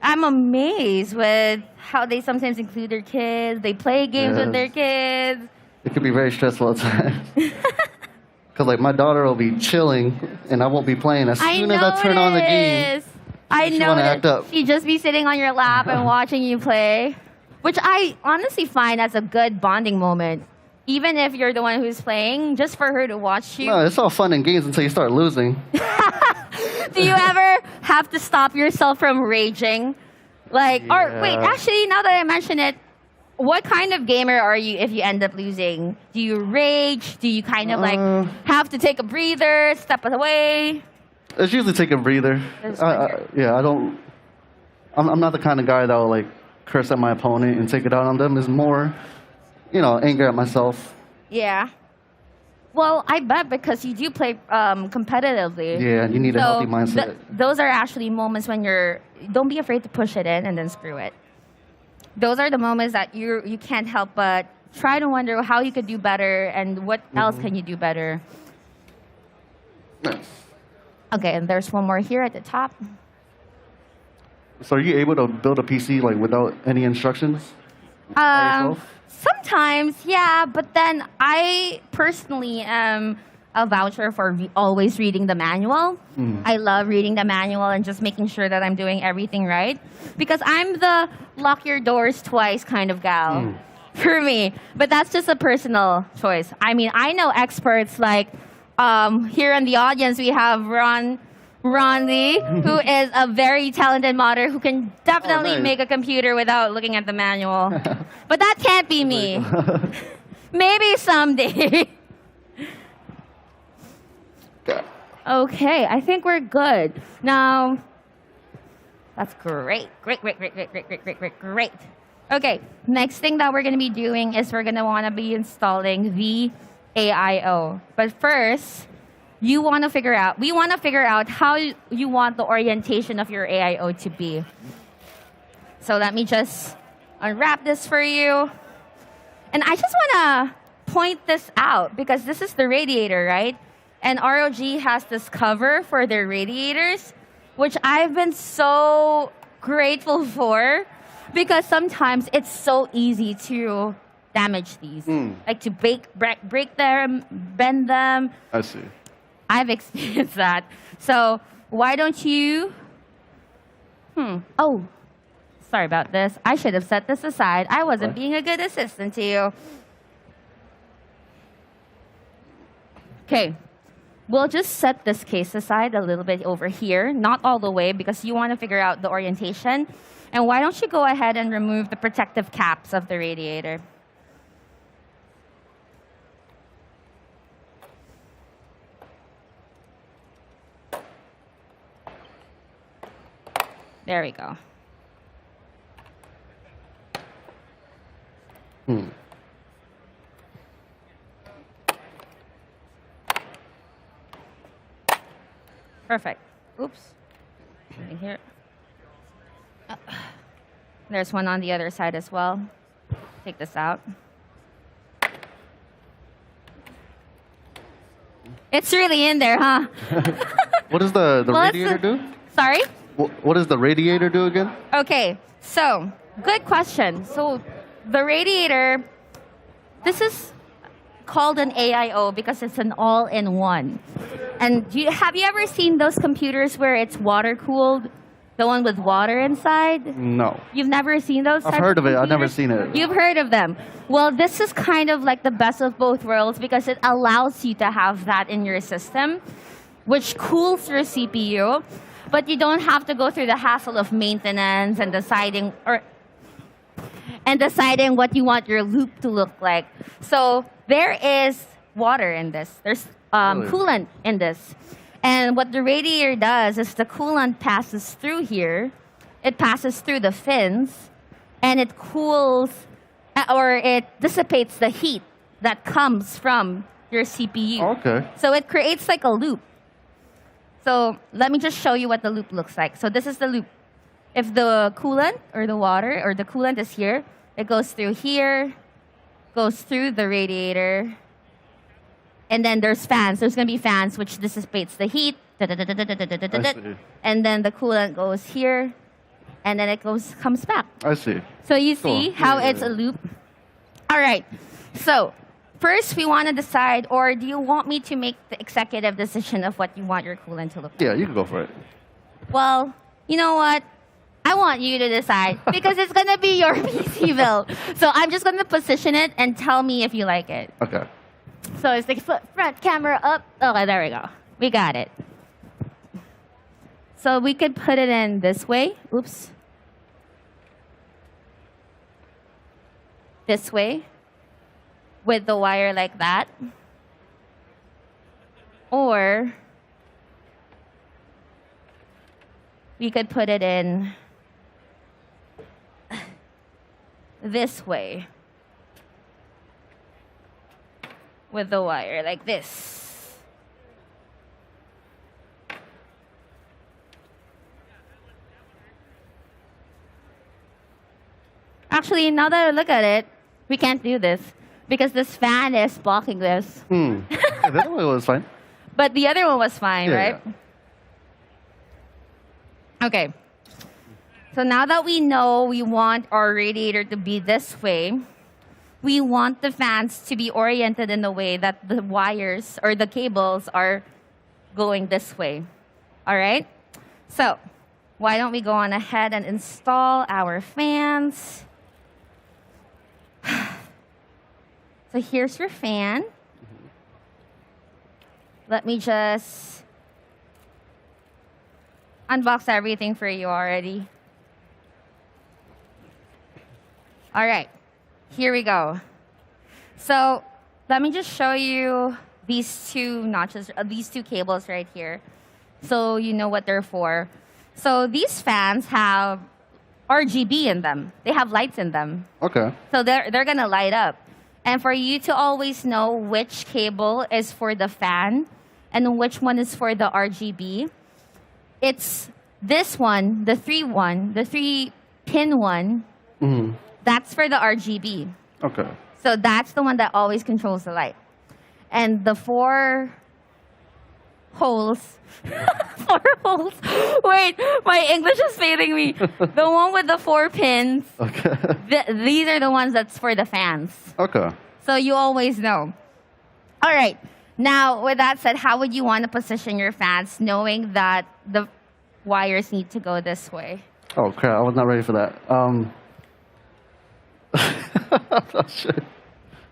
I'm amazed with how they sometimes include their kids. They play games with their kids. It could be very stressful at times. Because like my daughter will be chilling and I won't be playing. As soon as I turn on the game, I she know wanna act up. she'd just be sitting on your lap and watching you play, which I honestly find as a good bonding moment. Even if you're the one who's playing, just for her to watch you. no, it's all fun and games until you start losing. Do you ever have to stop yourself from raging? Like, or wait, Yeah. actually, now that I mention it, what kind of gamer are you if you end up losing? Do you rage? Do you kind of like have to take a breather, step away? It's usually take a breather. That's Yeah, I don't. I'm not the kind of guy that will like curse at my opponent and take it out on them. It's more, anger at myself. Yeah. Well, I bet because you do play competitively. Yeah, you need a healthy mindset. Those are actually moments when don't be afraid to push it in and then screw it. Those are the moments that you can't help but try to wonder how you could do better and what else can you do better. Nice. Okay, and there's one more here at the top. So are you able to build a PC like without any instructions? By yourself? Sometimes, yeah, but then I personally am a voucher for always reading the manual. I love reading the manual and just making sure that I'm doing everything right. Because I'm the lock your doors twice kind of gal for me. But that's just a personal choice. I mean, I know experts like here in the audience, we have Ron Li, who is a very talented modder who can definitely nice. make a computer without looking at the manual. But that can't be me. Maybe someday. Okay, I think we're good. Now, that's great. Great. Okay, next thing that we're going to be doing is we're going to want to be installing the AIO. But first, we want to figure out how you want the orientation of your AIO to be. So let me just unwrap this for you. And I just want to point this out because this is the radiator, right? And ROG has this cover for their radiators, which I've been so grateful for because sometimes it's so easy to damage these, like to break them, bend them. I see. I've experienced that. So why don't you? Oh, sorry about this. I should have set this aside. I wasn't being a good assistant to you. Okay. We'll just set this case aside a little bit over here, not all the way, because you want to figure out the orientation. And why don't you go ahead and remove the protective caps of the radiator? There we go. Perfect. Oops. Right here. There's one on the other side as well. Take this out. It's really in there, huh? What does the radiator do? Sorry? What does the radiator do again? Okay, so good question. So the radiator, this is called an AIO because it's an all-in-one. And have you ever seen those computers where it's water-cooled? The one with water inside? No. You've never seen those? I've heard of it. I've never seen it. You've heard of them. Well, this is kind of like the best of both worlds because it allows you to have that in your system, which cools your CPU, but you don't have to go through the hassle of maintenance and deciding what you want your loop to look like. So there is water in this. There's coolant in this. And what the radiator does is the coolant passes through here. It passes through the fins, and it cools, or it dissipates the heat that comes from your CPU. Okay. So it creates like a loop. So let me just show you what the loop looks like. So this is the loop. If the coolant or the water or the coolant is here, it goes through here, goes through the radiator, and then there's fans. There's going to be fans which dissipates the heat. And then the coolant goes here, and then it comes back. I see. So you see how it's a loop? All right. So first we want to decide, or do you want me to make the executive decision of what you want your coolant to look like? Yeah, you can go for it. Well, you know what? I want you to decide because it's going to be your PC build. So I'm just going to position it and tell me if you like it. Okay. So it's the front camera up. Okay, there we go. We got it. So we could put it in this way. Oops. This way. With the wire like that. Or we could put it in this way. With the wire like this. Actually, now that I look at it, we can't do this because this fan is blocking this. Yeah, that one was fine. But the other one was fine, Yeah, right? Yeah. Okay. So now that we know we want our radiator to be this way, we want the fans to be oriented in the way that the wires or the cables are going this way. All right? So why don't we go on ahead and install our fans? So here's your fan. Let me just unbox everything for you already. All right. Here we go. So let me just show you these two notches, these two cables right here, so you know what they're for. So these fans have RGB in them. They have lights in them. Okay. So they're gonna light up. And for you to always know which cable is for the fan and which one is for the RGB, it's this one, the 3-pin one. Mm-hmm. That's for the RGB. Okay. So that's the one that always controls the light. And the 4 holes. 4 holes. Wait, my English is failing me. The one with the 4 pins. Okay. These are the ones that's for the fans. Okay. So you always know. All right. Now, with that said, how would you want to position your fans knowing that the wires need to go this way? Oh, crap. I was not ready for that. Oh, shit.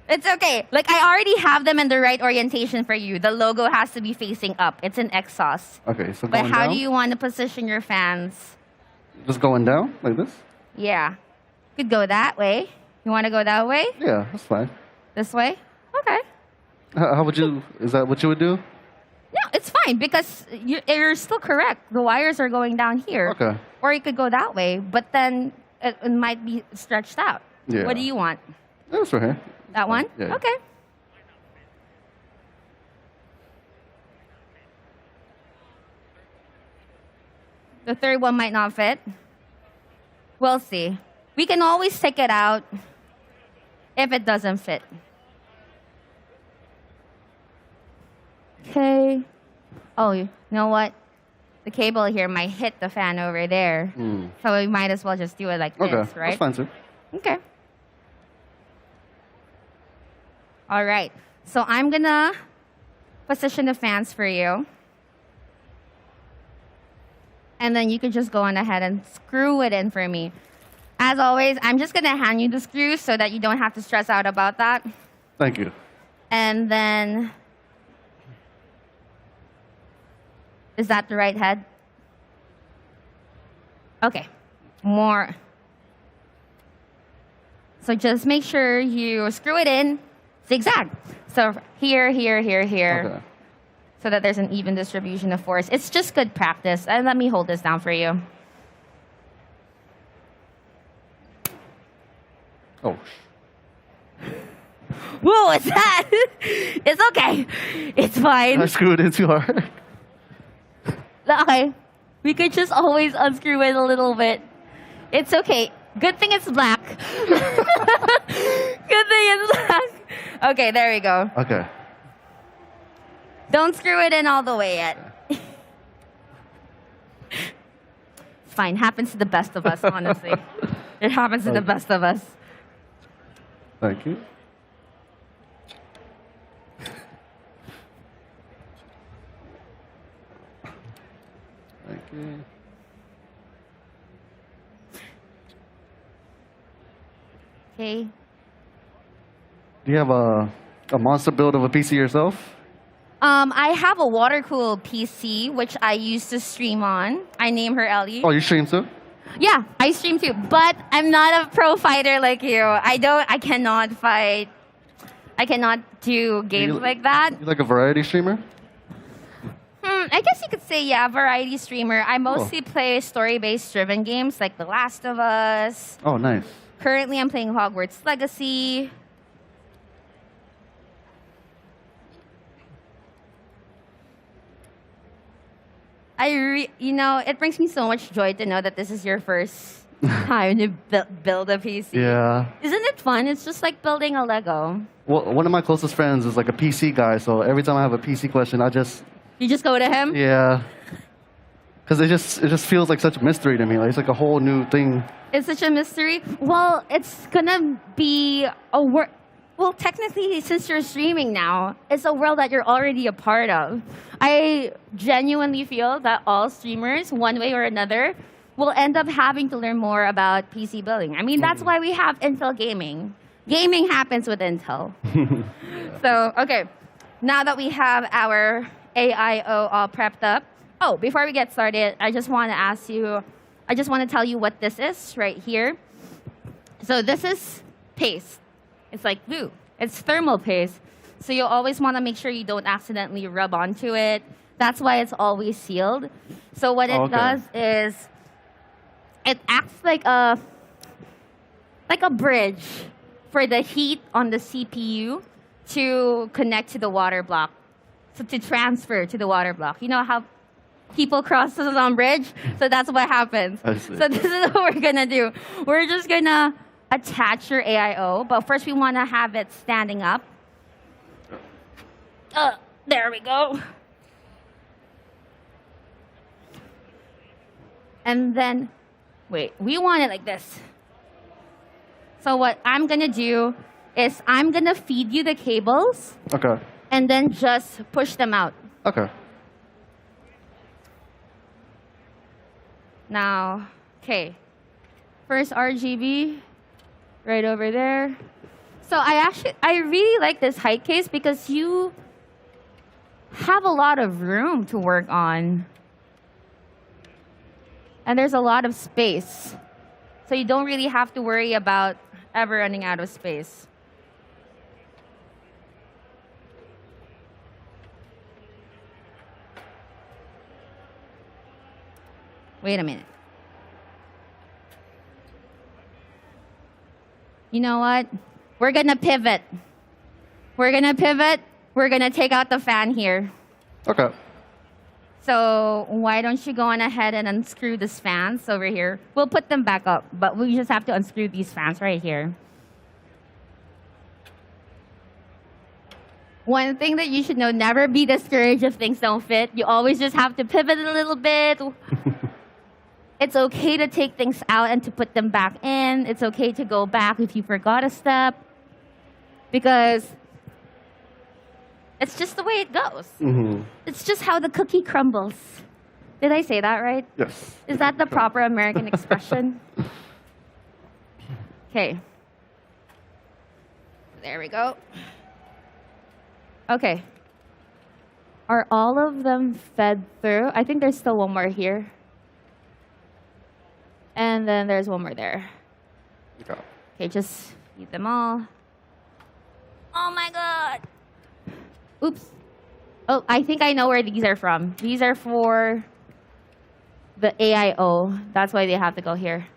It's okay. Like, I already have them in the right orientation for you. The logo has to be facing up. It's an exhaust. Okay, so But going how down? do you want to position your fans? Just going down like this? Yeah. Could go that way. You want to go that way? Yeah, that's fine. This way? Okay. How would you, is that what you would do? No, it's fine because you're still correct. The wires are going down here. Okay. Or you could go that way, but then it might be stretched out. Yeah. What do you want? That's right here. That one? Yeah. Okay. The third one might not fit. We'll see. We can always take it out if it doesn't fit. Okay. Oh, you know what? The cable here might hit the fan over there. So we might as well just do it like Okay, this, right? that's fine, too. Okay. All right. So I'm going to position the fans for you. And then you can just go on ahead and screw it in for me. As always, I'm just going to hand you the screws so that you don't have to stress out about that. Thank you. And then, is that the right head? Okay. More. So just make sure you screw it in zigzag. So here, here, here, here. Okay. So that there's an even distribution of force. It's just good practice. And let me hold this down for you. Oh. Whoa, what's that? It's okay. It's fine. I screwed it in too hard. Okay. We could just always unscrew it a little bit. It's okay. Good thing it's black. Good thing it's black. Okay, there we go. Okay. Don't screw it in all the way yet. It's fine. Happens to the best of us, honestly. It happens to the best of us. Thank you. Thank you. Okay. Do you have a monster build of a PC yourself? I have a water-cooled PC, which I used to stream on. I name her Ellie. Oh, you stream too? Yeah, I stream too, but I'm not a pro fighter like you. I cannot fight. I cannot do games like that. You like a variety streamer? I guess you could say, yeah, variety streamer. I mostly play story-based driven games like The Last of Us. Oh, nice. Currently, I'm playing Hogwarts Legacy. It brings me so much joy to know that this is your first time to build a PC. Yeah. Isn't it fun? It's just like building a Lego. Well, one of my closest friends is like a PC guy, so every time I have a PC question, You just go to him? yeah. Because it just feels like such a mystery to me. Like it's like a whole new thing. It's such a mystery. Well, it's gonna be a world. Well, technically, since you're streaming now, it's a world that you're already a part of. I genuinely feel that all streamers, one way or another, will end up having to learn more about PC building. I mean, that's why we have Intel gaming. Gaming happens with Intel. So, okay, now that we have our AIO all prepped up. Oh, before we get started, I just want to tell you what this is right here. So this is paste. It's like glue. It's thermal paste. So you always want to make sure you don't accidentally rub onto it. That's why it's always sealed. So what it does is it acts like a bridge for the heat on the CPU to connect to the water block. So to transfer to the water block. You know how people cross the bridge? So that's what happens. I see. So this is what we're going to do. We're just going to attach your AIO, but first we want to have it standing up. There we go. And then, wait, we want it like this. So what I'm gonna do is I'm gonna feed you the cables. Okay. And then just push them out. Okay. Now, okay. First RGB, right over there. So I really like this Hyte case because you have a lot of room to work on. And there's a lot of space. So you don't really have to worry about ever running out of space. Wait a minute. You know what? We're gonna pivot. We're gonna pivot. We're gonna take out the fan here. Okay. So why don't you go on ahead and unscrew these fans over here? We'll put them back up, but we just have to unscrew these fans right here. One thing that you should know, never be discouraged if things don't fit. You always just have to pivot a little bit. It's okay to take things out and to put them back in. It's okay to go back if you forgot a step. Because it's just the way it goes. Mm-hmm. It's just how the cookie crumbles. Did I say that right? Yes. Is that the proper American expression? Okay. There we go. Okay. Are all of them fed through? I think there's still one more here. And then there's one more there. Okay. Okay, just feed them all. Oh my god! Oops. Oh, I think I know where these are from. These are for the AIO. That's why they have to go here.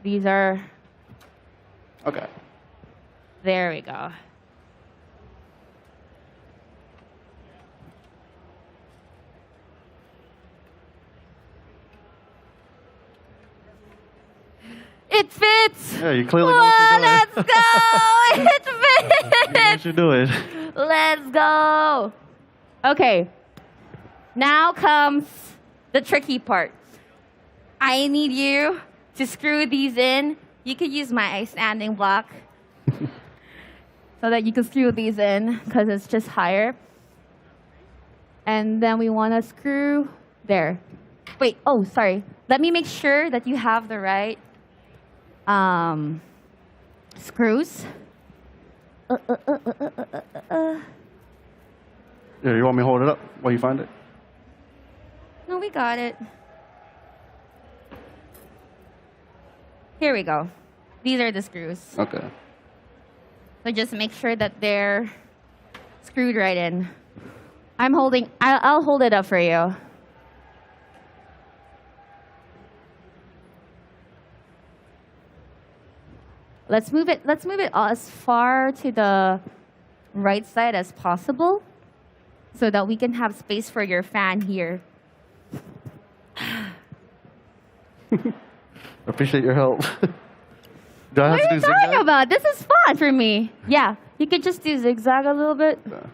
These are... Okay. There we go. It fits! Yeah, you clearly know what you're doing. Let's go! It fits! You know what you're doing. Let's go! Okay. Now comes the tricky part. I need you to screw these in. You could use my standing block so that you can screw these in because it's just higher. And then we want to screw there. Wait, oh, sorry. Let me make sure that you have the right screws. Yeah, you want me to hold it up while you find it? No, we got it. Here we go. These are the screws. Okay. So just make sure that they're screwed right in. I'll hold it up for you. Let's move it as far to the right side as possible so that we can have space for your fan here. Appreciate your help. Do I have What to are do you talking zigzag? about? This is fun for me. Yeah, you could just do zigzag a little bit. Yeah.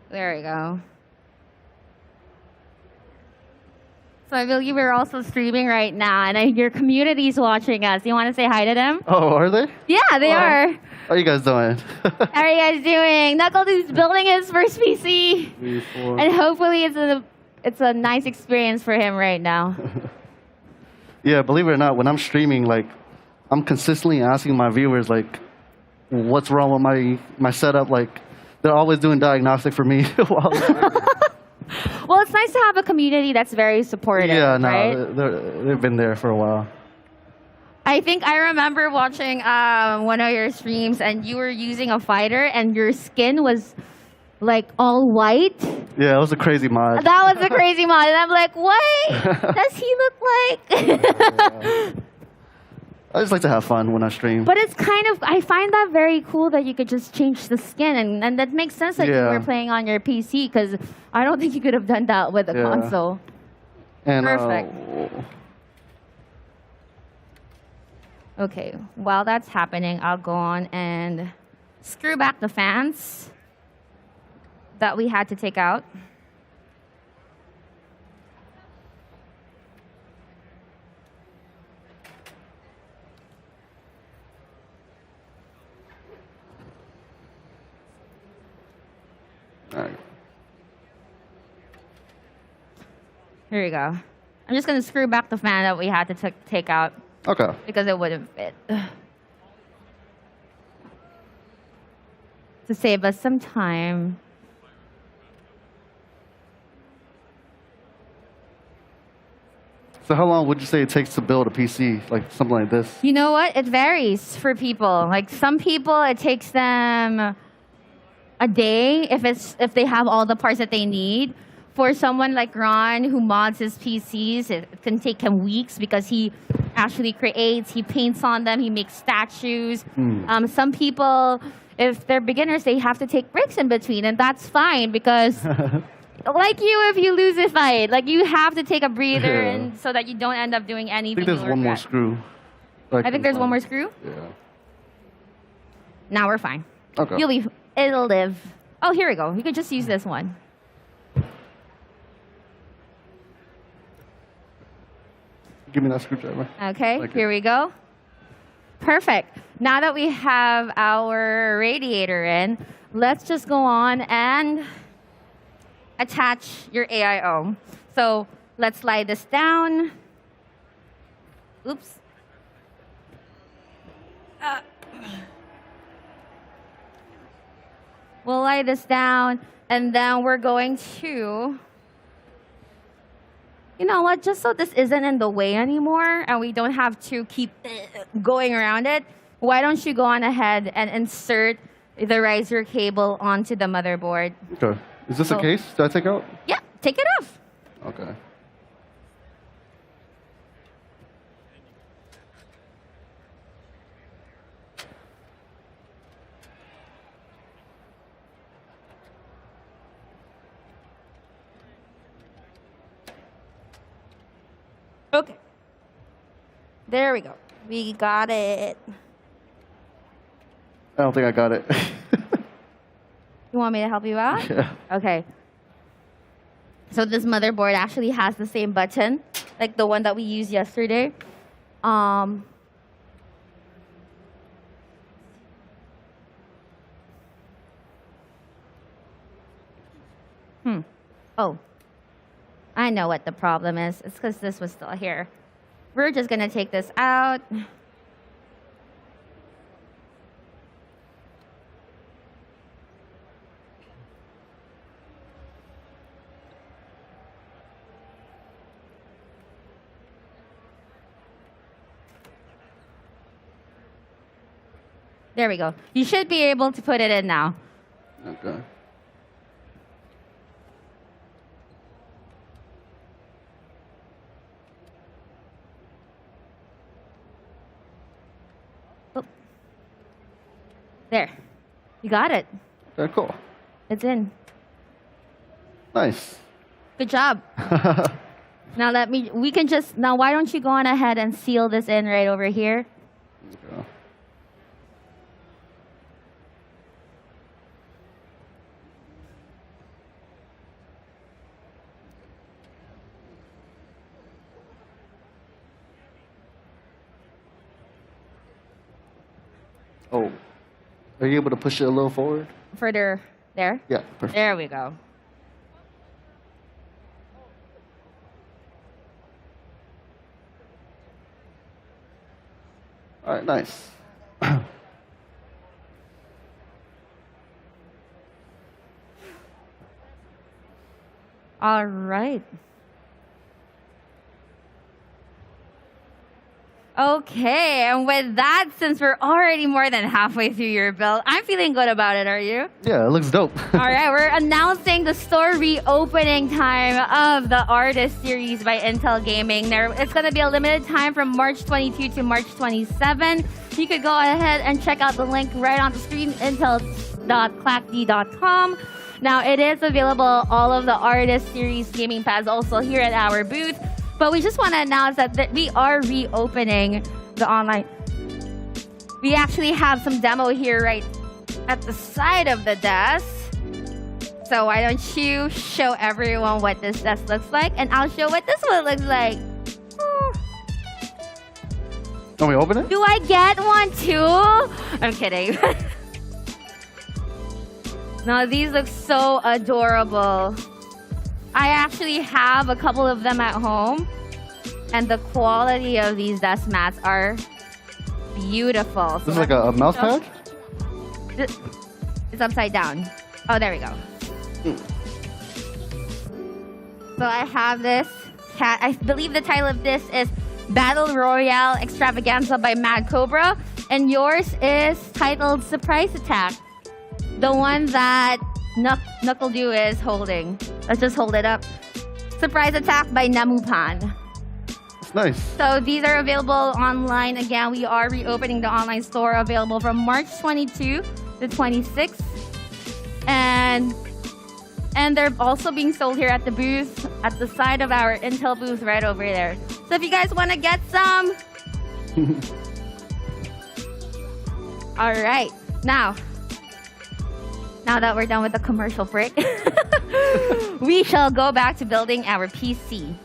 There we go. So I believe we're also streaming right now, and your community's watching us. You want to say hi to them? Oh, are they? Yeah, they are. How are you guys doing? How are you guys doing? NuckleDu's building his first PC, 3, 4. and hopefully it's a nice experience for him right now. Yeah, believe it or not, when I'm streaming, like, I'm consistently asking my viewers, like, what's wrong with my setup? Like, they're always doing diagnostic for me. Well, it's nice to have a community that's very supportive, Yeah, no, right? they've been there for a while. I think I remember watching one of your streams, and you were using a fighter, and your skin was like all white. Yeah, it was a crazy mod. That was a crazy mod, and I'm like, what does he look like? I just like to have fun when I stream. But it's kind of, I find that very cool that you could just change the skin, and that makes sense that you were playing on your PC, because I don't think you could have done that with a console. And, Perfect. Okay, while that's happening, I'll go on and screw back the fans that we had to take out. All right. Here we go. I'm just gonna screw back the fan that we had to take out Okay. because it wouldn't fit. To save us some time. So how long would you say it takes to build a PC, like something like this? You know what? It varies for people. Like some people, it takes them a day if they have all the parts that they need. For someone like Ron who mods his PCs, it can take him weeks because he actually creates, he paints on them, he makes statues. Some people, if they're beginners, they have to take breaks in between, and that's fine because like you, if you lose a fight, like you have to take a breather and so that you don't end up doing I anything. think there's one more screw. I think there's one more screw? Yeah. Now we're fine. Okay. It'll live. Oh, here we go. You can just use this one. Give me that screwdriver. Okay, Like here we go. Perfect. Now that we have our radiator in, let's just go on and attach your AIO. So let's slide this down. Oops. We'll lay this down, and then we're going to, you know what, just so this isn't in the way anymore and we don't have to keep going around it, why don't you go on ahead and insert the riser cable onto the motherboard. Okay. Is this a case that I take out? Yeah, take it off. Okay. Okay. There we go. We got it. I don't think I got it. You want me to help you out? Yeah. Okay. So this motherboard actually has the same button, like the one that we used yesterday. Oh. I know what the problem is. It's because this was still here. We're just going to take this out. There we go. You should be able to put it in now. Okay. There. You got it. Okay, cool. It's in. Nice. Good job. Now now why don't you go on ahead and seal this in right over here? Okay. Oh. Are you able to push it a little forward? Further there? Yeah, perfect. There we go. All right, nice. All right. Okay, and with that, since we're already more than halfway through your build, I'm feeling good about it, are you? Yeah, it looks dope. All right, we're announcing the store reopening time of the Artist series by Intel Gaming. It's going to be a limited time from March 22 to March 27. You could go ahead and check out the link right on the screen, intel.clackd.com. Now, it is available, all of the Artist series gaming pads also here at our booth. But we just want to announce that we are reopening the online We actually have some demo here right at the side of the desk. So why don't you show everyone what this desk looks like, and I'll show what this one looks like. Can we open it? Do I get one too? I'm kidding. No, these look so adorable. I actually have a couple of them at home, and the quality of these desk mats are beautiful. This is like a mouse pad? It's upside down. Oh, there we go. So I have this cat. I believe the title of this is Battle Royale Extravaganza by Mad Cobra, and yours is titled Surprise Attack. The one that NuckleDu is holding. Let's just hold it up. Surprise Attack by Namupan. It's nice. So these are available online. Again, we are reopening the online store, available from March 22 to 26. And they're also being sold here at the booth, at the side of our Intel booth right over there. So if you guys want to get some. All right. Now that we're done with the commercial break, we shall go back to building our PC.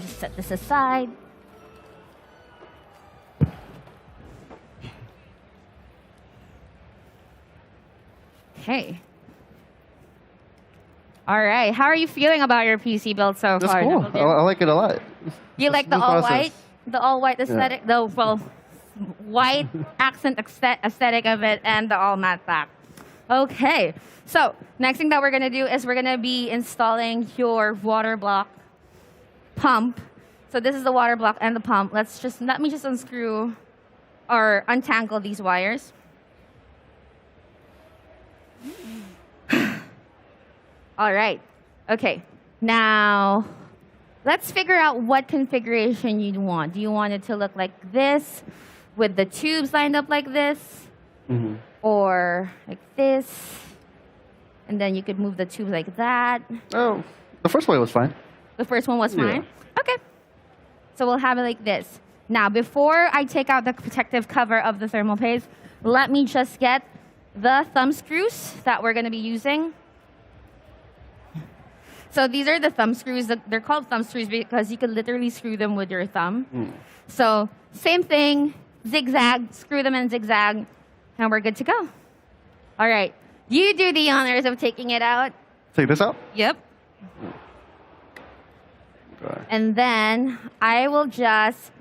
Just set this aside. Okay. All right. How are you feeling about your PC build so That's far? cool. I like it a lot. You like the all-white aesthetic, the white accent aesthetic of it, and the all matte back. Okay. So next thing that we're gonna do is we're gonna be installing your water block pump. So this is the water block and the pump. Let me just unscrew or untangle these wires. All right. Okay. Now, let's figure out what configuration you'd want. Do you want it to look like this, with the tubes lined up like this, or like this, and then you could move the tubes like that? Oh, the first way was fine. The first one was fine? Okay. So we'll have it like this. Now, before I take out the protective cover of the thermal paste, let me just get the thumb screws that we're going to be using. So these are the thumb screws. They're called thumb screws because you can literally screw them with your thumb. So same thing, zigzag, screw them in zigzag, and we're good to go. All right. You do the honors of taking it out. Take this out? Yep. Okay. And then I will just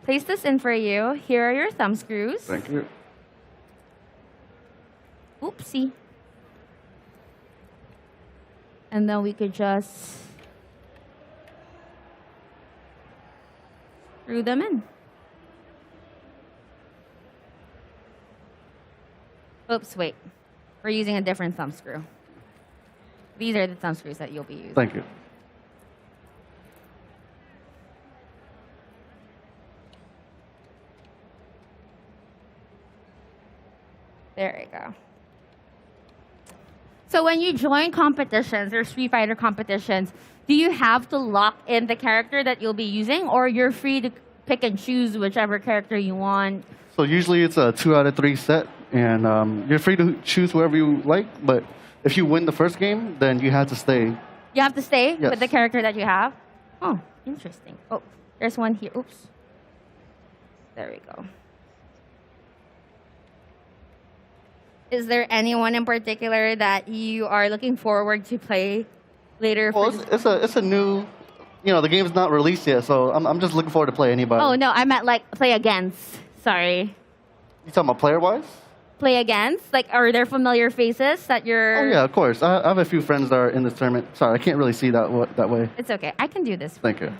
place this in for you. Here are your thumb screws. Thank you. Oopsie. And then we could just screw them in. Oops, wait. We're using a different thumb screw. These are the thumb screws that you'll be using. Thank you. There we go. So when you join competitions or Street Fighter competitions, do you have to lock in the character that you'll be using, or you're free to pick and choose whichever character you want? So usually it's a 2 out of 3 set, and you're free to choose whoever you like, but if you win the first game, then you have to stay. You have to stay Yes. with the character that you have? Oh, interesting. Oh, there's one here. Oops. There we go. Is there anyone in particular that you are looking forward to play later? Well, it's a new, the game's not released yet, so I'm just looking forward to play anybody. Oh, no, I meant like play against. Sorry. You talking about player-wise? Play against? Like, are there familiar faces that you're... Oh, yeah, of course. I have a few friends that are in this tournament. Sorry, I can't really see that way. It's okay. I can do this. Thank you.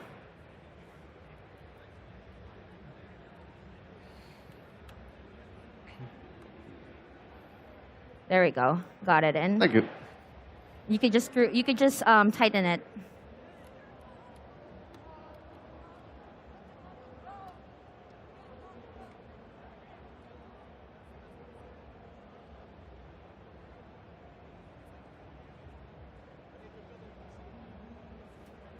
There we go. Got it in. Thank you. You could just tighten it.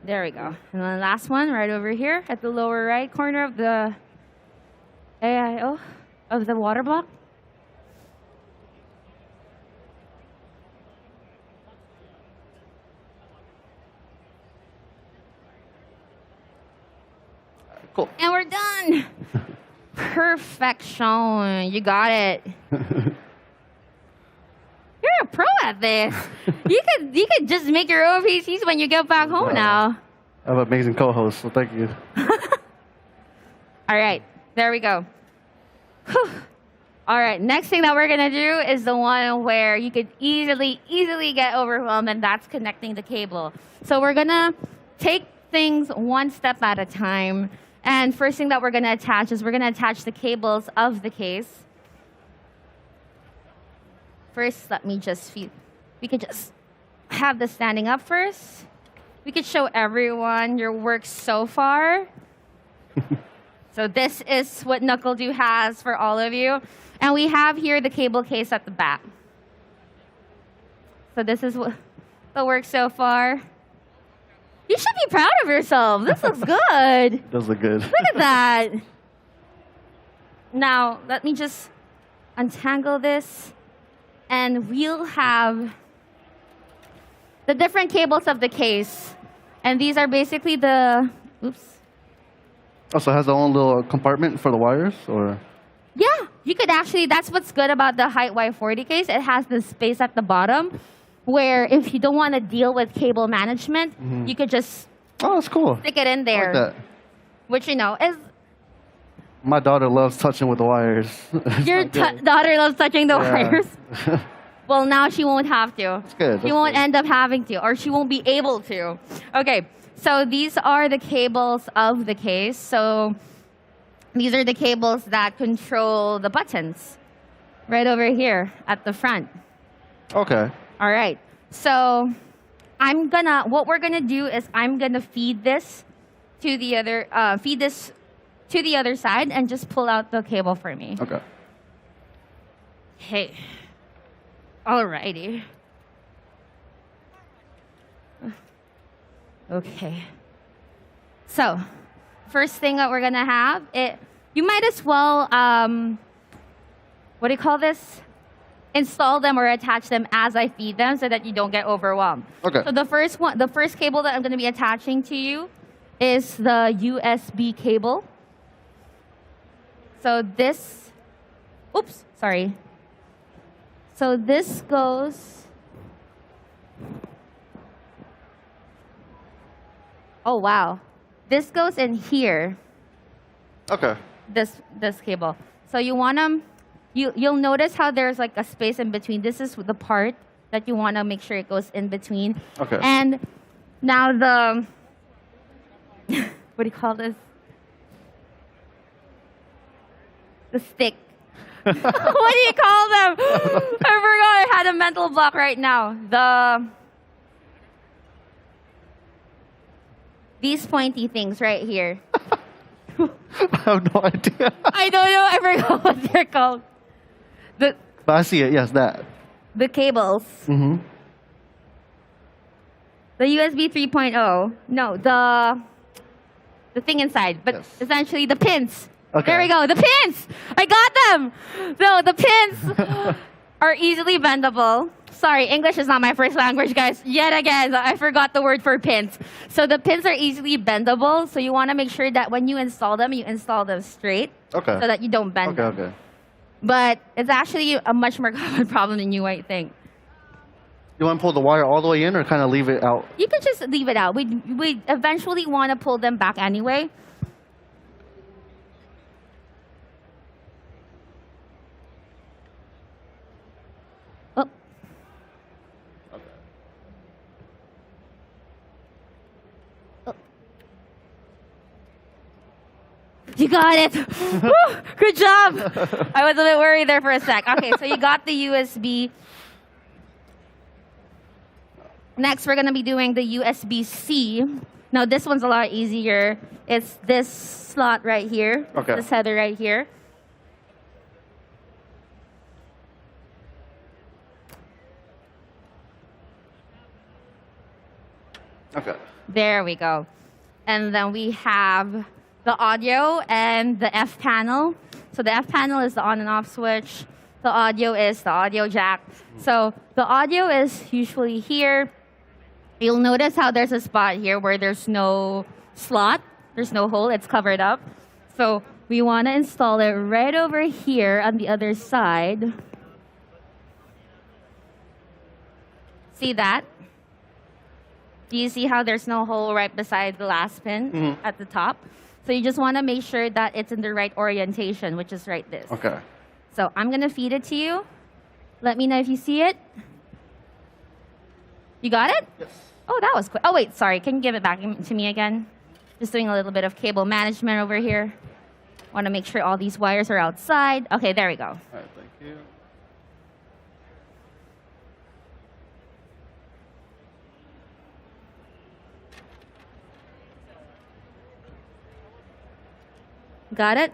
There we go. And then the last one right over here at the lower right corner of the AIO of the water block. Cool. And we're done. Perfection. You got it. You're a pro at this. You could just make your own PCs when you get back home now. I have an amazing co-host, so thank you. All right, there we go. Whew. All right, next thing that we're gonna do is the one where you could easily get overwhelmed, and that's connecting the cable. So we're gonna take things one step at a time. And first thing that we're gonna attach is we're gonna attach the cables of the case. First, let me just we could just have this standing up first. We could show everyone your work so far. So this is what NuckleDu has for all of you. And we have here the cable case at the back. So this is what the work so far. You should be proud of yourself. This looks good. It does look good. Look at that. Now, let me just untangle this. And we'll have the different cables of the case. And these are basically the, oops. Oh, so it has its own little compartment for the wires, or? Yeah, you could actually, that's what's good about the Hyte Y40 case. It has this space at the bottom where if you don't want to deal with cable management, you could just that's cool. stick it in there. I like that. Which, you know, is... My daughter loves touching with the wires. Your daughter loves touching the wires? Well, now she won't have to. That's good. She won't end up having to, or she won't be able to. Okay, so these are the cables of the case. So these are the cables that control the buttons right over here at the front. Okay. All right, so what we're gonna do is I'm gonna feed this to the other side and just pull out the cable for me. Okay. Hey. Alrighty. Okay. So, first thing that we're gonna have, you might as well, what do you call this? Install them or attach them as I feed them so that you don't get overwhelmed. Okay. So the first cable that I'm gonna be attaching to you is the USB cable. So this, oops, sorry. So this goes, oh wow. This goes in here. Okay. This cable. So you want them, you'll notice how there's like a space in between. This is the part that you want to make sure it goes in between. Okay. And now the, what do you call this? The stick. What do you call them? I forgot. I had a mental block right now. These pointy things right here. I have no idea. I don't know. I forgot what they're called. But I see it. Yes, that. The cables. Mm-hmm. The USB 3.0. No, the thing inside. But Yes. essentially the pins. Okay. There we go. The pins. I got them. No, the pins are easily bendable. Sorry, English is not my first language, guys. Yet again, I forgot the word for pins. So the pins are easily bendable. So you want to make sure that when you install them straight. Okay. So that you don't bend them. Okay. But it's actually a much more common problem than you might think. You want to pull the wire all the way in, or kind of leave it out? You can just leave it out. We eventually want to pull them back anyway. Oh. Okay. Oh. You got it. Woo, good job. I was a bit worried there for a sec. Okay, so you got the USB. Next, we're going to be doing the USB-C. Now, this one's a lot easier. It's this slot right here. Okay. This header right here. Okay. There we go. And then we have the audio and the F panel. So the F panel is the on and off switch. The audio is the audio jack. So the audio is usually here. You'll notice how there's a spot here where there's no slot, there's no hole, it's covered up. So we want to install it right over here on the other side. See that? Do you see how there's no hole right beside the last pin at the top? So you just want to make sure that it's in the right orientation, which is right this. Okay. So I'm going to feed it to you. Let me know if you see it. You got it? Yes. Oh, that was quick. Oh, wait, sorry. Can you give it back to me again? Just doing a little bit of cable management over here. Want to make sure all these wires are outside. Okay, there we go. All right, thank you. Got it?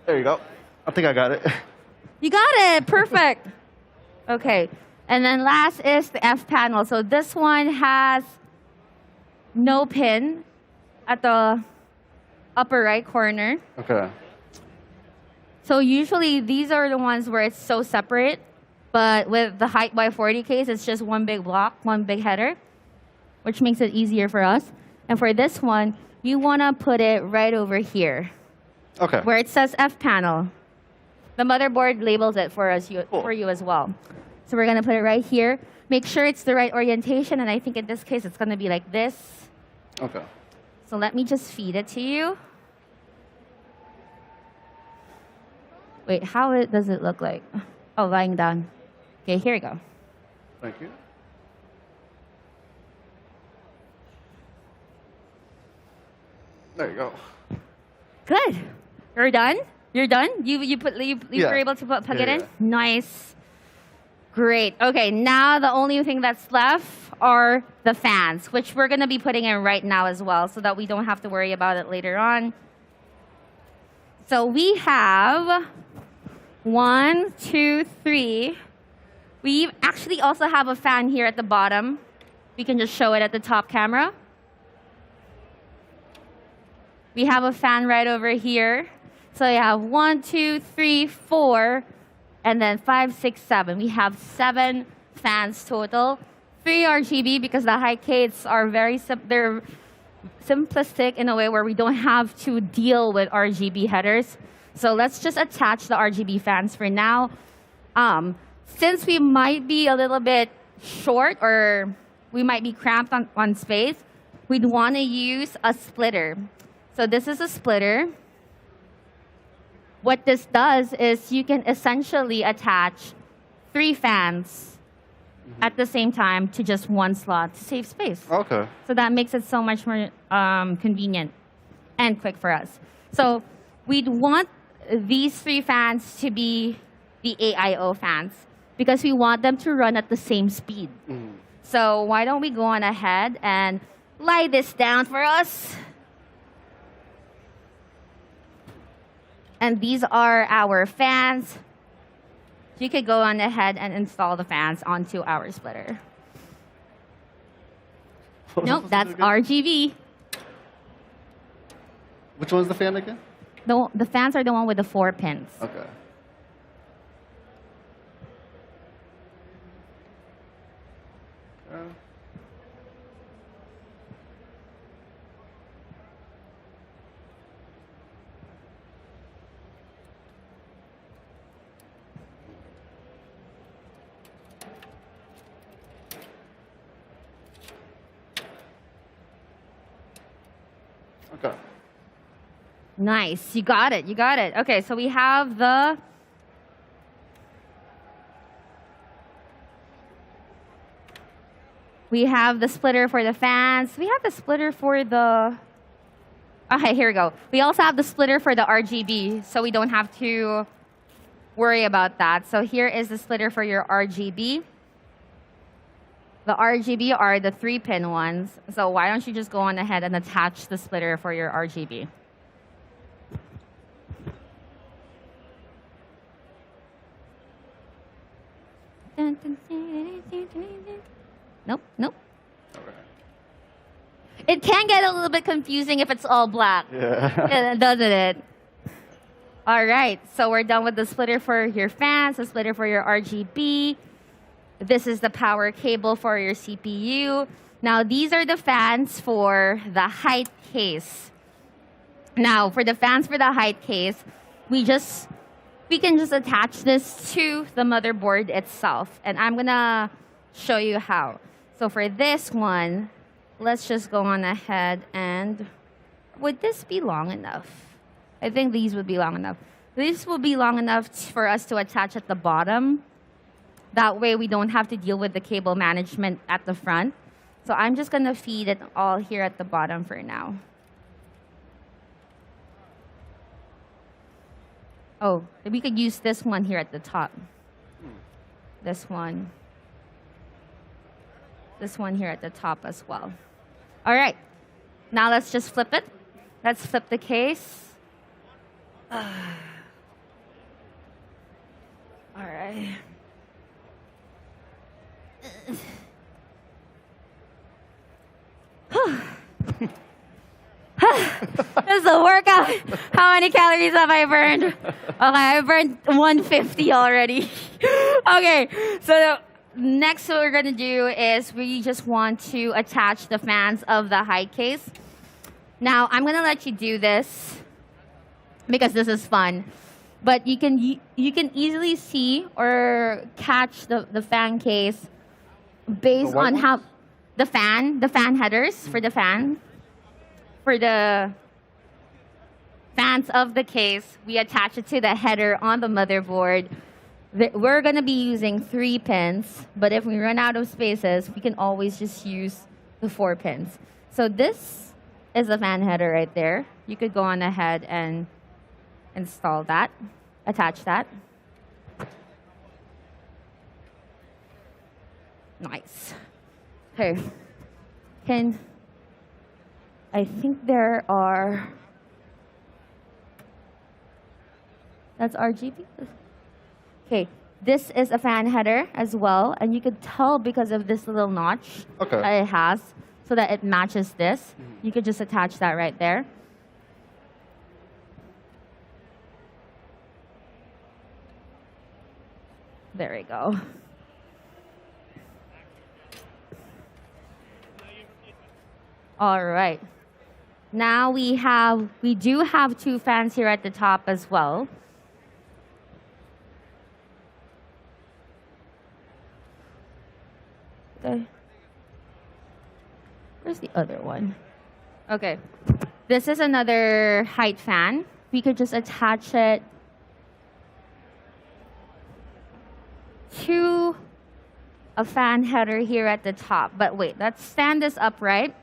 There you go. I think I got it. You got it. Perfect. Okay. And then last is the F panel. So this one has no pin at the upper right corner. Okay. So usually these are the ones where it's so separate. But with the Hyte Y40 case, it's just one big block, one big header, which makes it easier for us. And for this one, you want to put it right over here. Okay. Where it says F panel. The motherboard labels it for us, for you as well. So we're going to put it right here. Make sure it's the right orientation, and I think in this case it's going to be like this. Okay. So let me just feed it to you. Wait, how does it look like? Oh, lying down. Okay, here we go. Thank you. There you go. Good. You're done? You're done? You Yeah. were able to plug it in? Yeah. Nice. Great. Okay, now the only thing that's left are the fans, which we're going to be putting in right now as well so that we don't have to worry about it later on. So we have 1, 2, 3. We actually also have a fan here at the bottom. We can just show it at the top camera. We have a fan right over here. So you have 1, 2, 3, 4, and then 5, 6, 7. We have 7 fans total. 3 RGB because the high Kates are they're simplistic in a way where we don't have to deal with RGB headers. So let's just attach the RGB fans for now. Since we might be a little bit short or we might be cramped on space, we'd want to use a splitter. So this is a splitter. What this does is you can essentially attach 3 fans at the same time to just one slot to save space. Okay. So that makes it so much more convenient and quick for us. So we'd want these 3 fans to be the AIO fans because we want them to run at the same speed. So why don't we go on ahead and lie this down for us? And these are our fans. You could go on ahead and install the fans onto our splitter. Nope, that's RGB. Which one's the fan again? The fans are the one with the 4 pins. Okay. Okay. Nice, you got it, you got it. Okay, so we have the splitter for the fans. We have the splitter for the, okay, here we go. We also have the splitter for the RGB, so we don't have to worry about that. So here is the splitter for your RGB. The RGB are the 3-pin ones. So why don't you just go on ahead and attach the splitter for your RGB. Nope, nope. It can get a little bit confusing if it's all black. Yeah. Doesn't it? All right, so we're done with the splitter for your fans, the splitter for your RGB. This is the power cable for your CPU. Now, these are the fans for the Hyte case. Now, for the fans for the Hyte case, we can just attach this to the motherboard itself. And I'm gonna show you how. So for this one, let's just go on ahead and, would this be long enough? I think these would be long enough. These will be long enough for us to attach at the bottom. That way we don't have to deal with the cable management at the front. So I'm just gonna feed it all here at the bottom for now. Oh, we could use this one here at the top. This one. This one here at the top as well. All right, now let's just flip it. Let's flip the case. All right. This is a workout. How many calories have I burned? Okay, I burned 150 already. Okay, so next what we're gonna do is we just want to attach the fans of the Hyte case. Now, I'm gonna let you do this because this is fun. But you can easily see or catch the fan case based on how the fan headers for the fan. For the fans of the case, we attach it to the header on the motherboard. We're gonna be using 3 pins, but if we run out of spaces, we can always just use the 4 pins. So this is the fan header right there. You could go on ahead and install that, attach that. Nice. Okay. I think there are, that's RGB. Okay, this is a fan header as well, and you could tell because of this little notch that it has, so that it matches this. You could just attach that right there. There we go. All right. Now we do have 2 fans here at the top as well. Okay. Where's the other one? Okay. This is another Hyte fan. We could just attach it to a fan header here at the top. But wait, let's stand this upright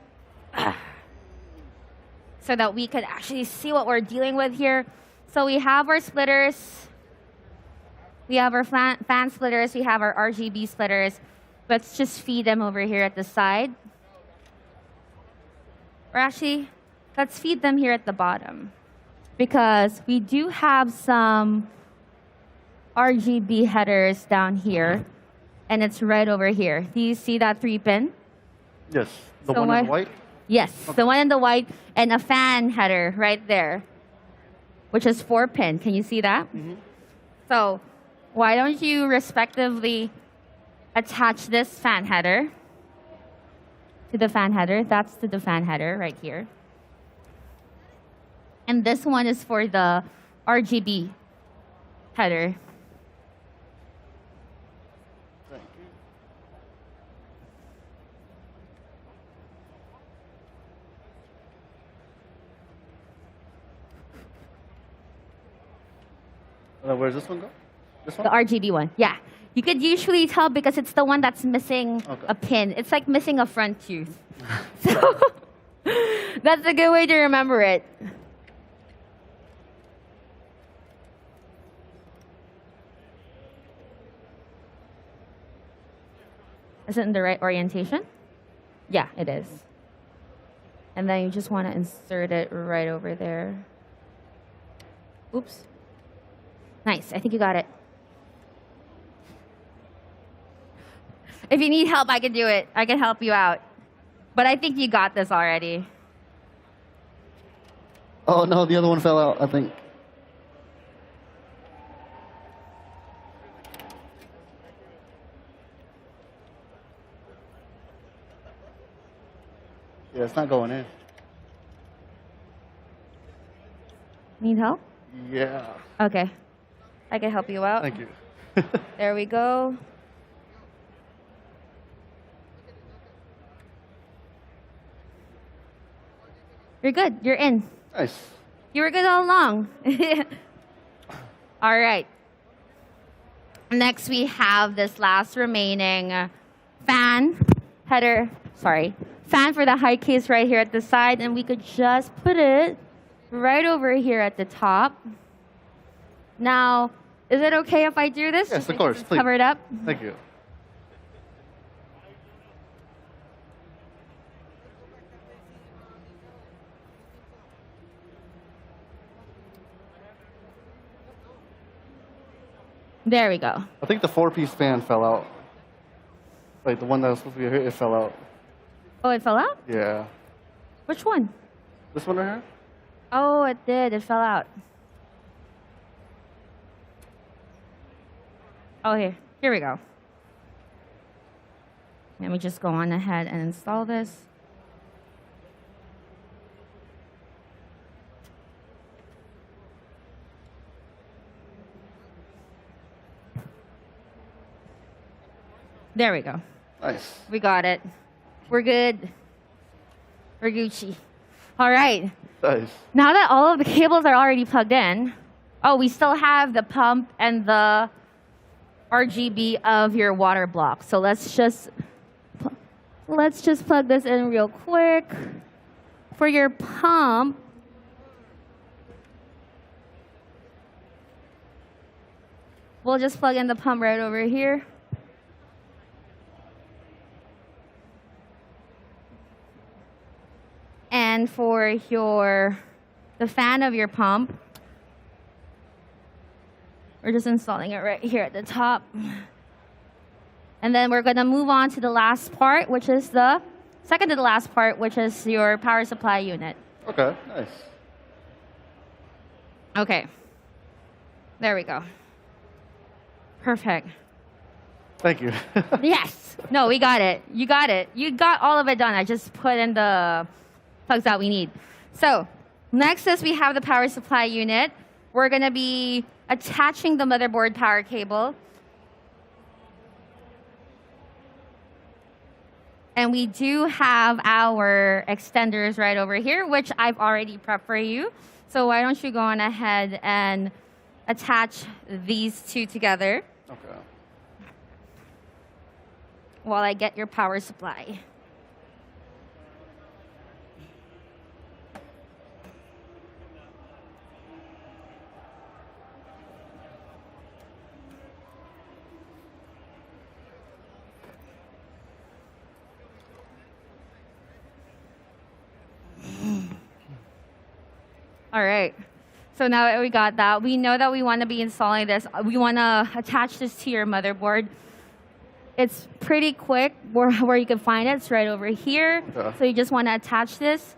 so that we could actually see what we're dealing with here. So we have our splitters. We have our fan splitters. We have our RGB splitters. Let's just feed them over here at the side. Or actually, let's feed them here at the bottom, because we do have some RGB headers down here, and it's right over here. Do you see that 3-pin? Yes, the one in white? Yes, the one in the white, and a fan header right there, which is 4-pin. Can you see that? Mm-hmm. So why don't you respectively attach this fan header to the fan header. That's to the fan header right here. And this one is for the RGB header. Thank you. Where's this one go? This one? The RGB one, yeah. You could usually tell because it's the one that's missing a pin. It's like missing a front tooth. So that's a good way to remember it. Is it in the right orientation? Yeah, it is. And then you just want to insert it right over there. Oops. Nice, I think you got it. If you need help, I can do it. I can help you out. But I think you got this already. Oh no, the other one fell out, I think. Yeah, it's not going in. Need help? Yeah. Okay. I can help you out. Thank you. There we go. You're good. You're in. Nice. You were good all along. All right. Next, we have this last remaining fan header. Sorry. Fan for the high case right here at the side. And we could just put it right over here at the top. Now, is it okay if I do this? Yes, of course. Please. Cover it up. Thank you. There we go. I think the 4-piece fan fell out. Like the one that was supposed to be here, it fell out. Oh, it fell out? Yeah. Which one? This one right here? Oh, it did. It fell out. Oh, here. Here we go. Let me just go on ahead and install this. There we go. Nice. We got it. We're good. We're Gucci. All right. Nice. Now that all of the cables are already plugged in, oh, we still have the pump and the RGB of your water block. So let's just plug this in real quick. For your pump, we'll just plug in the pump right over here. And for the fan of your pump, we're just installing it right here at the top. And then we're going to move on to the last part, which is the second to the last part, which is your power supply unit. Okay, nice. Okay. There we go. Perfect. Thank you. Yes. No, we got it. You got it. You got all of it done. I just put in the plugs that we need. So next is we have the power supply unit. We're going to be attaching the motherboard power cable. And we do have our extenders right over here, which I've already prepped for you. So why don't you go on ahead and attach these two together. Okay. While I get your power supply. All right. So now that we got that, we know that we want to be installing this. We want to attach this to your motherboard. It's pretty quick where you can find it. It's right over here. Okay. So you just want to attach this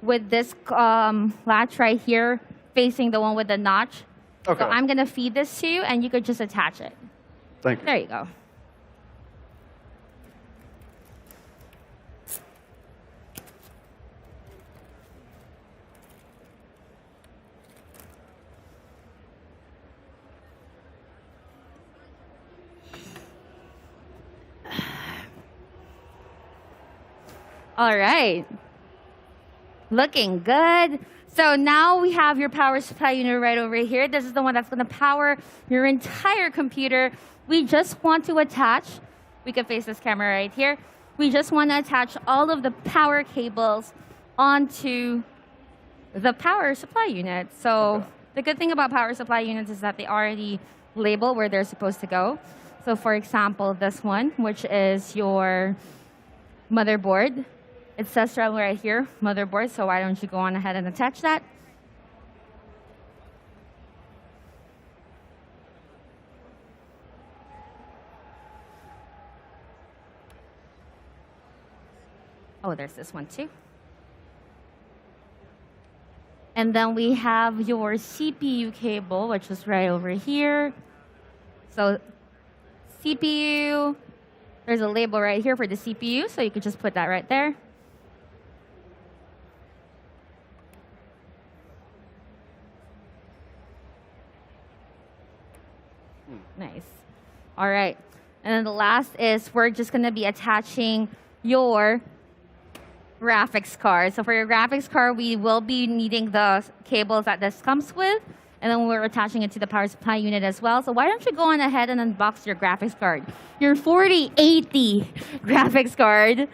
with this latch right here, facing the one with the notch. Okay. So I'm going to feed this to you, and you could just attach it. Thank you. There you go. All right. Looking good. So now we have your power supply unit right over here. This is the one that's going to power your entire computer. We just want to attach, we can face this camera right here. We just want to attach all of the power cables onto the power supply unit. So Okay. The good thing about power supply units is that they already label where they're supposed to go. So for example, this one, which is your motherboard. It says right here, motherboard, so why don't you go on ahead and attach that? Oh, there's this one too. And then we have your CPU cable, which is right over here. So CPU, there's a label right here for the CPU, so you could just put that right there. Nice. All right. And then the last is we're just going to be attaching your graphics card. So for your graphics card, we will be needing the cables that this comes with. And then we're attaching it to the power supply unit as well. So why don't you go on ahead and unbox your graphics card? Your 4080 graphics card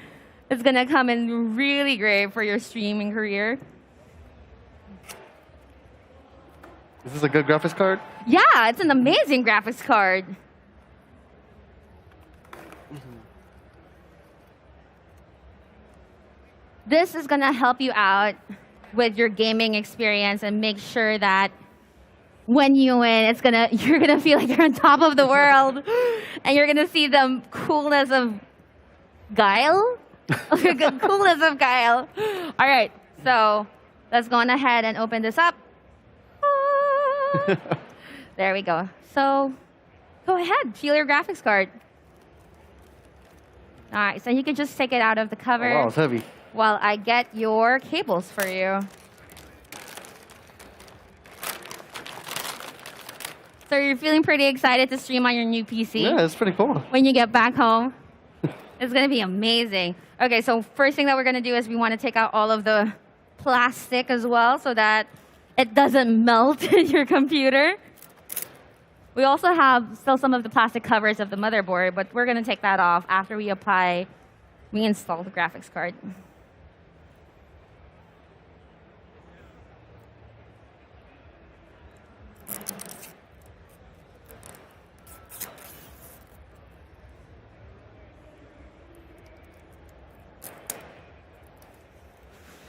is going to come in really great for your streaming career. Is this a good graphics card? Yeah, it's an amazing graphics card. This is going to help you out with your gaming experience and make sure that when you win, you're gonna feel like you're on top of the world, and you're gonna see the coolness of Guile. Coolness of Guile. All right, so let's go on ahead and open this up. There we go. So go ahead, feel your graphics card. All right, so you can just take it out of the cover. Oh, wow, it's heavy. While I get your cables for you. So you're feeling pretty excited to stream on your new PC? Yeah, it's pretty cool. When you get back home? It's going to be amazing. Okay, so first thing that we're going to do is we want to take out all of the plastic as well so that it doesn't melt in your computer. We also have still some of the plastic covers of the motherboard, but we're going to take that off after we install the graphics card.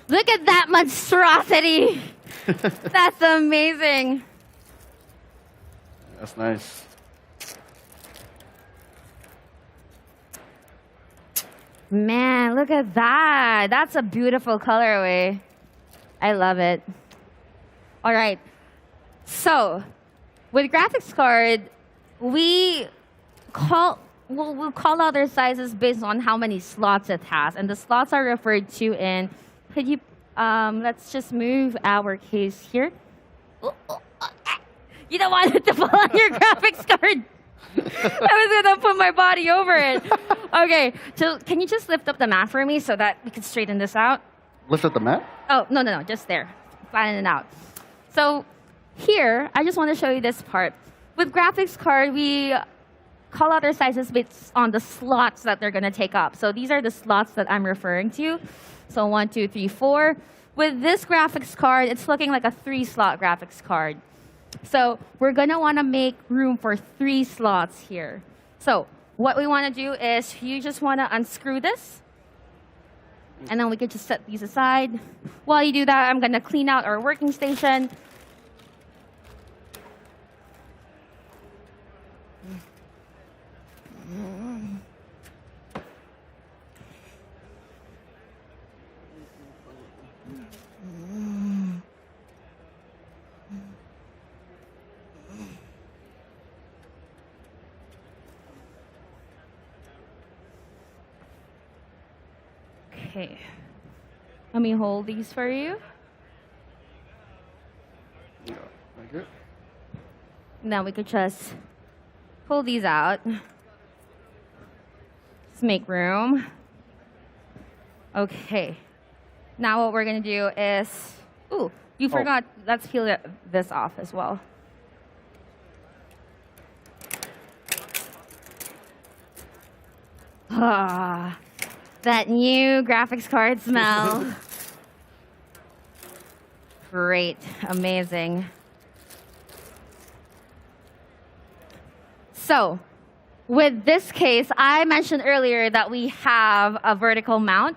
Look at that monstrosity. That's amazing. That's nice. Man, look at that. That's a beautiful colorway. I love it. All right. So, with graphics card, we'll call out their sizes based on how many slots it has. And the slots are referred to in, let's just move our case here. You don't want it to fall on your graphics card. I was going to put my body over it. Okay, so can you just lift up the mat for me so that we can straighten this out? Lift up the mat? Oh, no, just there. Flatten it out. So here, I just want to show you this part. With graphics card, we call out their sizes based on the slots that they're going to take up. So these are the slots that I'm referring to. So 1, 2, 3, 4. With this graphics card, it's looking like a 3-slot graphics card. So we're going to want to make room for 3 slots here. So what we want to do is you just want to unscrew this. And then we could just set these aside. While you do that, I'm going to clean out our working station. Okay, let me hold these for you. Yeah, like it. Now we could just pull these out. Just make room. Okay, now what we're gonna do is, you forgot, let's peel this off as well. Ah. That new graphics card smell. Great, amazing. So, with this case, I mentioned earlier that we have a vertical mount.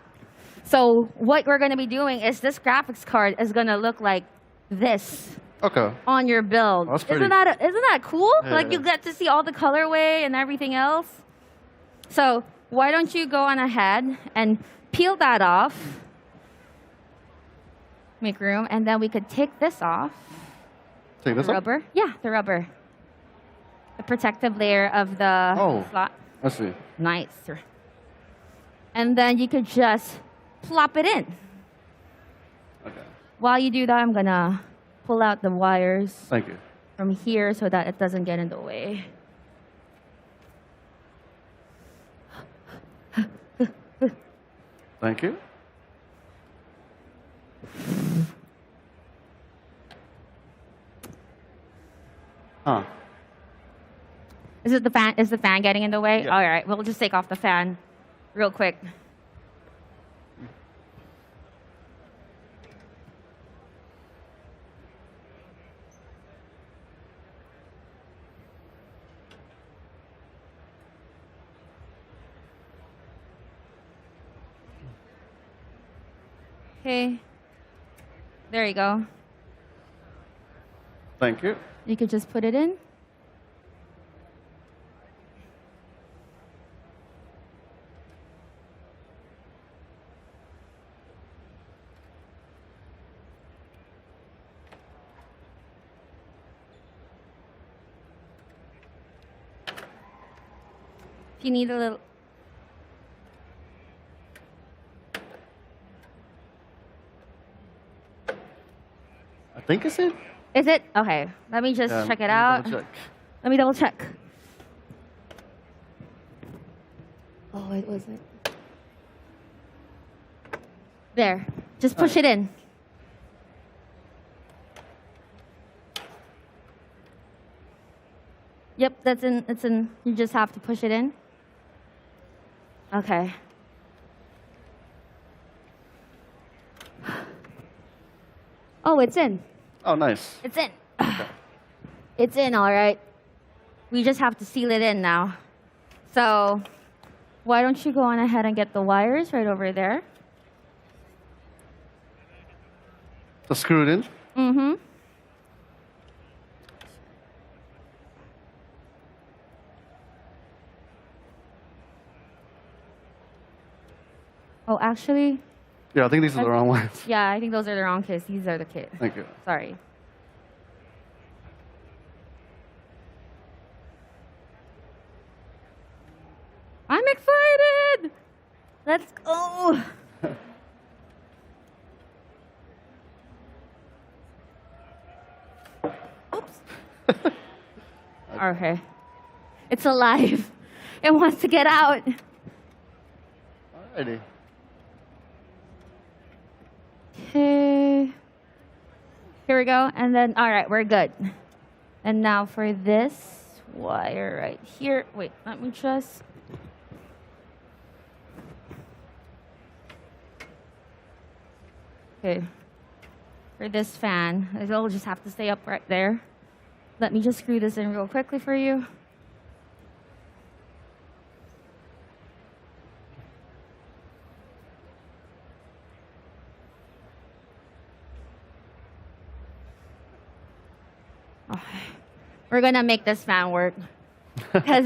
So what we're going to be doing is this graphics card is going to look like this on your build. That's pretty. Isn't that cool? Yeah. Like you get to see all the colorway and everything else. So why don't you go on ahead and peel that off. Make room, and then we could take this off. Take this The off? rubber? Yeah, the rubber. The protective layer of the slot. I see. Nice. And then you could just plop it in. Okay. While you do that, I'm gonna pull out the wires Thank you. from here so that it doesn't get in the way. Thank you. Huh. Is it the fan? Is the fan getting in the way? Yeah. All right, we'll just take off the fan real quick. Okay. There you go. Thank you. You could just put it in. If you need a little... I think it's it. Is it? Okay. Let me just check it out. Double check. Let me double check. Oh, it wasn't. There. Just push it in. Yep, that's in. It's in. You just have to push it in. Okay. Oh, it's in. Oh, nice. It's in. It's in, all right. We just have to seal it in now. So why don't you go on ahead and get the wires right over there? So screw it in. Mm-hmm. Oh, actually, Yeah, I think these are the wrong ones. yeah, I think those are the wrong kits. These are the kit. Thank you. Sorry. I'm excited! Let's go! Oops. Okay. It's alive. It wants to get out. Alrighty. Okay. Here we go. And then, all right, we're good. And now for this wire right here. Wait, let me just. Okay. For this fan, it'll just have to stay up right there. Let me just screw this in real quickly for you. We're gonna make this fan work because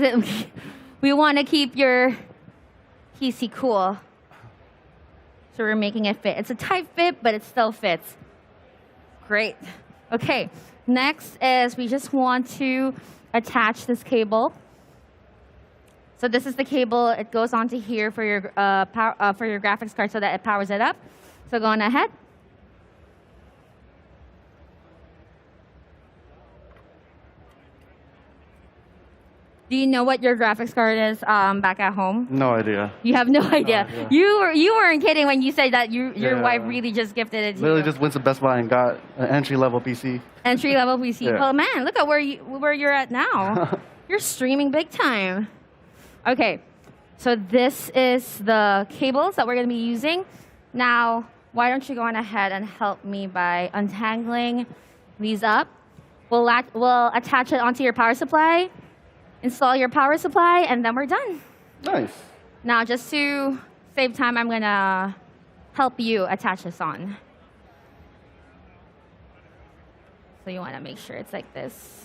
we want to keep your PC cool. So we're making it fit. It's a tight fit, but it still fits. Great. Okay. Next is we just want to attach this cable. So this is the cable. It goes onto here for your for your graphics card so that it powers it up. So go on ahead. Do you know what your graphics card is back at home? No idea. You have no idea. idea. You weren't kidding when you said that your Yeah. wife really just gifted it to Literally you. just went to Best Buy and got an entry-level PC. Entry level PC. Yeah. Well, man, look at where you're at now. You're streaming big time. Okay, so this is the cables that we're going to be using. Now, why don't you go on ahead and help me by untangling these up. We'll attach it onto your power supply, install your power supply, and then we're done. Nice. Now, just to save time, I'm going to help you attach this on. So you want to make sure it's like this.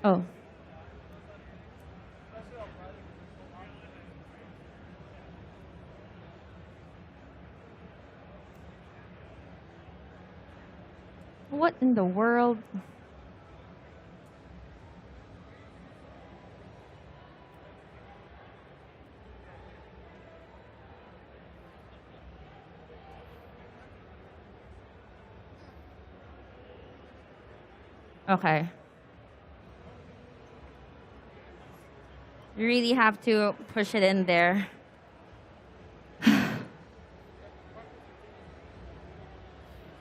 Oh. What in the world? Okay. You really have to push it in there.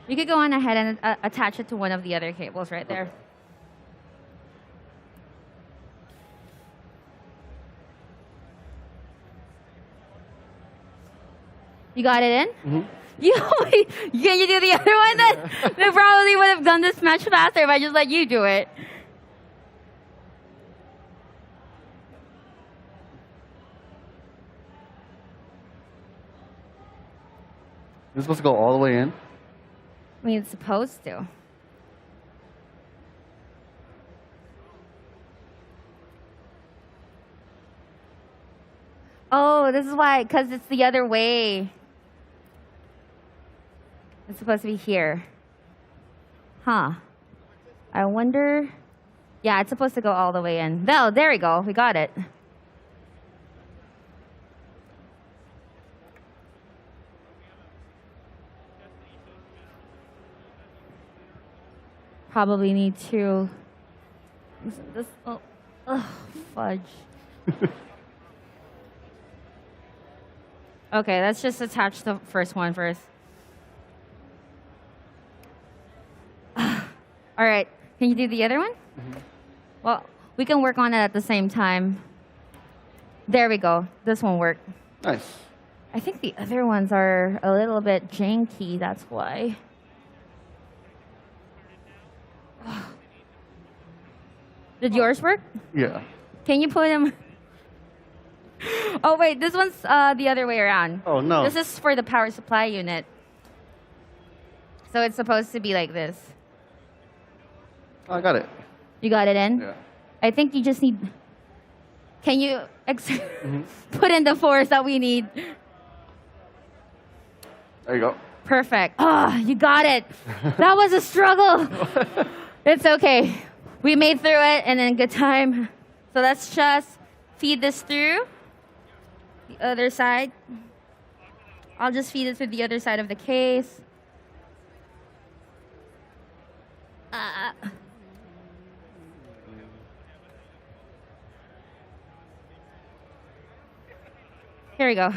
You could go on ahead and attach it to one of the other cables right there. You got it in? Mm-hmm. Can you do the other one then? They probably would have done this much faster if I just let you do it. You're supposed to go all the way in? I mean, it's supposed to. Oh, this is why, because it's the other way. It's supposed to be here. Huh. I wonder. Yeah, it's supposed to go all the way in. No, there we go. We got it. Probably need to. This, oh, fudge. Okay, let's just attach the first one first. All right, can you do the other one? Mm-hmm. Well, we can work on it at the same time. There we go. This one worked. Nice. I think the other ones are a little bit janky, that's why. Did yours work? Yeah. Can you put them? Oh, wait, this one's the other way around. Oh, no. This is for the power supply unit. So it's supposed to be like this. Oh, I got it. You got it in? Yeah. I think you just need... Can you put in the force that we need? There you go. Perfect. Oh, you got it. That was a struggle. It's okay. We made through it, and then good time. So let's just feed this through the other side. I'll just feed it through the other side of the case. Here we go.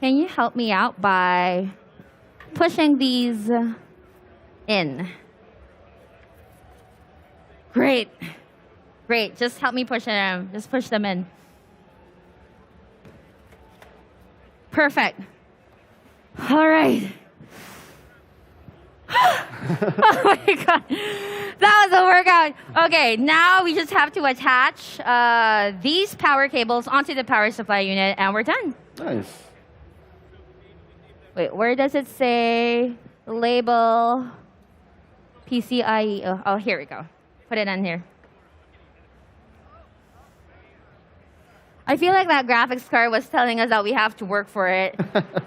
Can you help me out by pushing these in? Great. Great. Just help me push them. Just push them in. Perfect. All right. Oh my God. That was a workout. Okay, now we just have to attach these power cables onto the power supply unit, and we're done. Nice. Wait, where does it say label PCIe? Oh, here we go. Put it on here. I feel like that graphics card was telling us that we have to work for it.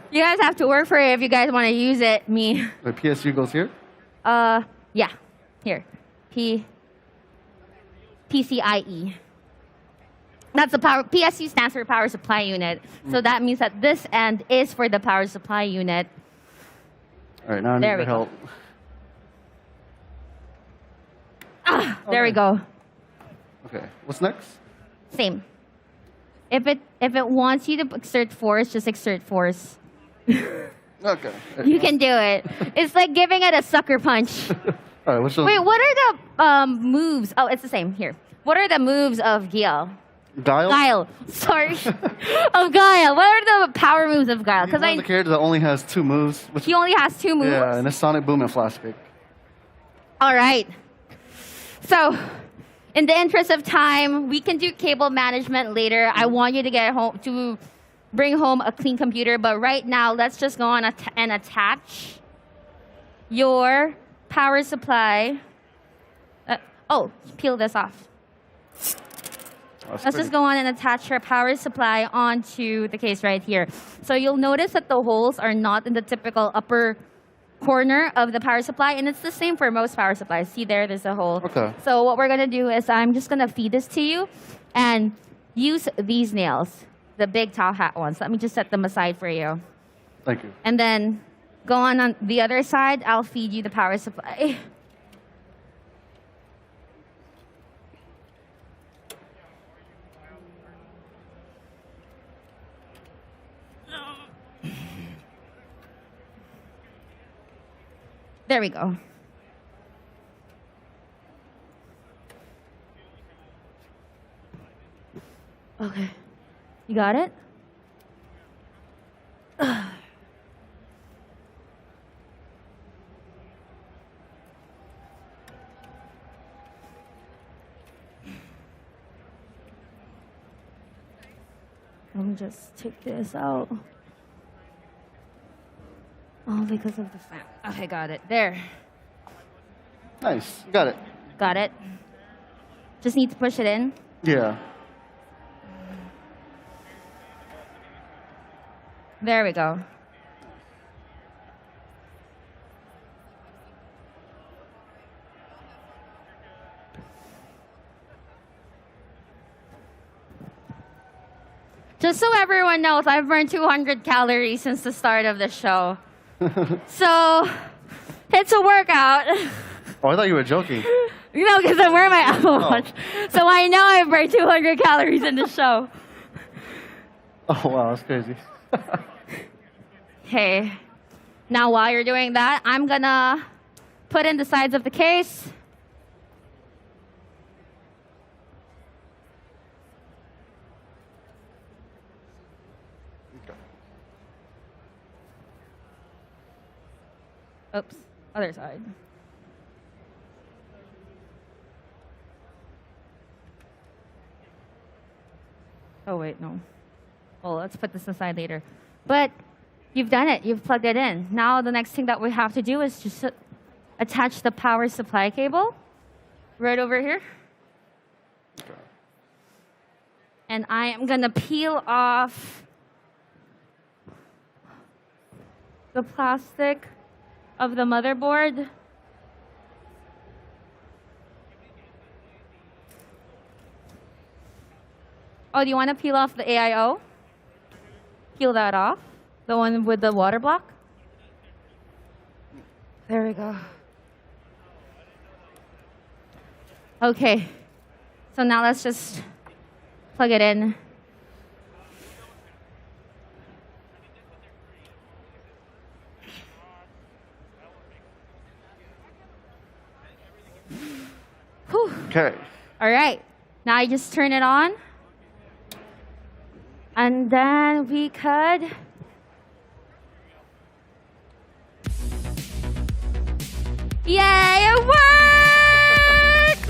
You guys have to work for it if you guys want to use it. Me. The PSU goes here? Yeah. Here. PCIe. That's the power. PSU stands for power supply unit. So that means that this end is for the power supply unit. All right, now I need your help. There we go. Okay, what's next? Same. If it wants you to exert force, just exert force. Okay. You can do it. It's like giving it a sucker punch. All right, Wait, what are the moves? Oh, it's the same. Here. What are the moves of Gil? Guile? Guile. Sorry. Of Guile. What are the power moves of Guile? He's one of the characters that only has 2 moves. He only has 2 moves? Yeah, and it's Sonic Boom and Flash Kick. All right. So, in the interest of time, we can do cable management later. I want you to get home to bring home a clean computer, but right now, let's just go on and attach your power supply. Peel this off. Let's just go on and attach your power supply onto the case right here. So you'll notice that the holes are not in the typical upper corner of the power supply, and it's the same for most power supplies. See there's a hole. Okay. So what we're gonna do is I'm just gonna feed this to you and use these nails, the big tall hat ones. Let me just set them aside for you. Thank you. And then go on the other side, I'll feed you the power supply. There we go. Okay. You got it? Let me just take this out. Oh, because of the fan. Okay, got it. There. Nice. You got it. Got it. Just need to push it in. Yeah. There we go. Just so everyone knows, I've burned 200 calories since the start of the show. So, it's a workout. Oh, I thought you were joking. You know, because I'm wearing my Apple Watch. So I know I've burned 200 calories in the show. Oh, wow, that's crazy. Okay. Now, while you're doing that, I'm going to put in the sides of the case. Oops, other side. Oh, wait, no. Well, let's put this aside later. But you've done it. You've plugged it in. Now the next thing that we have to do is just attach the power supply cable right over here. And I am going to peel off the plastic of the motherboard. Oh, do you want to peel off the AIO? Peel that off. The one with the water block. There we go. Okay. So now let's just plug it in. Okay. All right. Now I just turn it on. And then we could... Yay, it worked!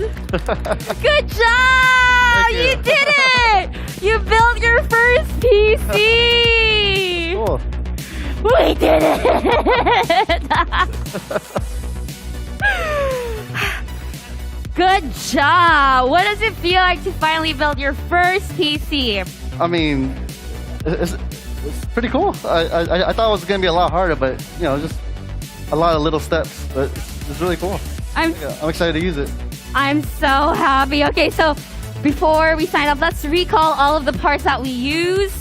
Good job! You did it! You built your first PC! Cool. We did it! Good job! What does it feel like to finally build your first PC? I mean, it's pretty cool. I thought it was going to be a lot harder, but, you know, just a lot of little steps. But it's really cool. I'm excited to use it. I'm so happy. Okay, so before we sign up, let's recall all of the parts that we use.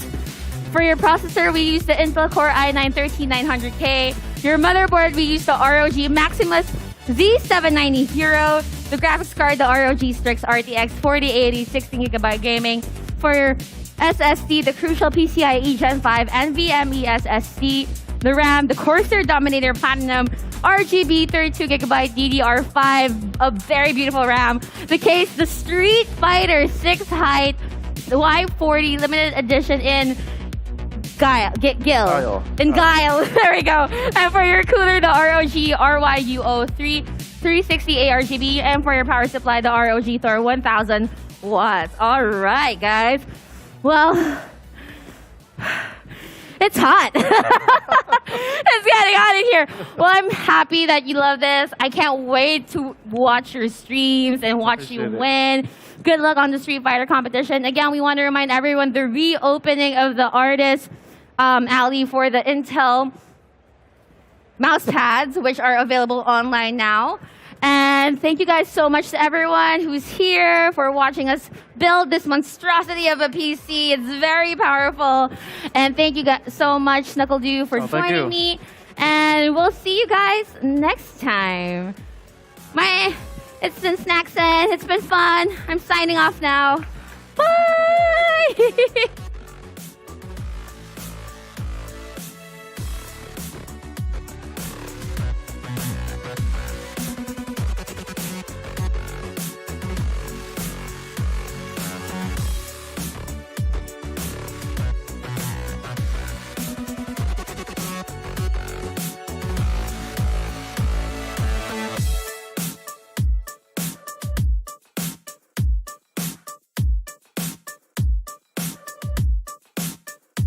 For your processor, we use the Intel Core i9-13900K. Your motherboard, we use the ROG Maximus Z790 Hero. The graphics card, the ROG Strix RTX 4080 16GB gaming. For your SSD, the crucial PCIe Gen 5 NVMe SSD. The RAM, the Corsair Dominator Platinum RGB 32GB DDR5, a very beautiful RAM. The case, the Street Fighter 6 Hyte the Y40 limited edition in Guile. Guile. In Guile. There we go. And for your cooler, the ROG RYUO 360 ARGB. And for your power supply, the ROG THOR 1000 watts. All right, guys. Well, it's hot. It's getting hot in here. Well, I'm happy that you love this. I can't wait to watch your streams and watch you win. Good luck on the Street Fighter competition. Again, we want to remind everyone the reopening of the Artist Alley for the Intel mouse pads, which are available online now. And thank you guys so much to everyone who's here for watching us build this monstrosity of a PC. It's very powerful. And thank you guys so much, NuckleDu, for joining me. And we'll see you guys next time. It's been Snackson. It's been fun. I'm signing off now. Bye!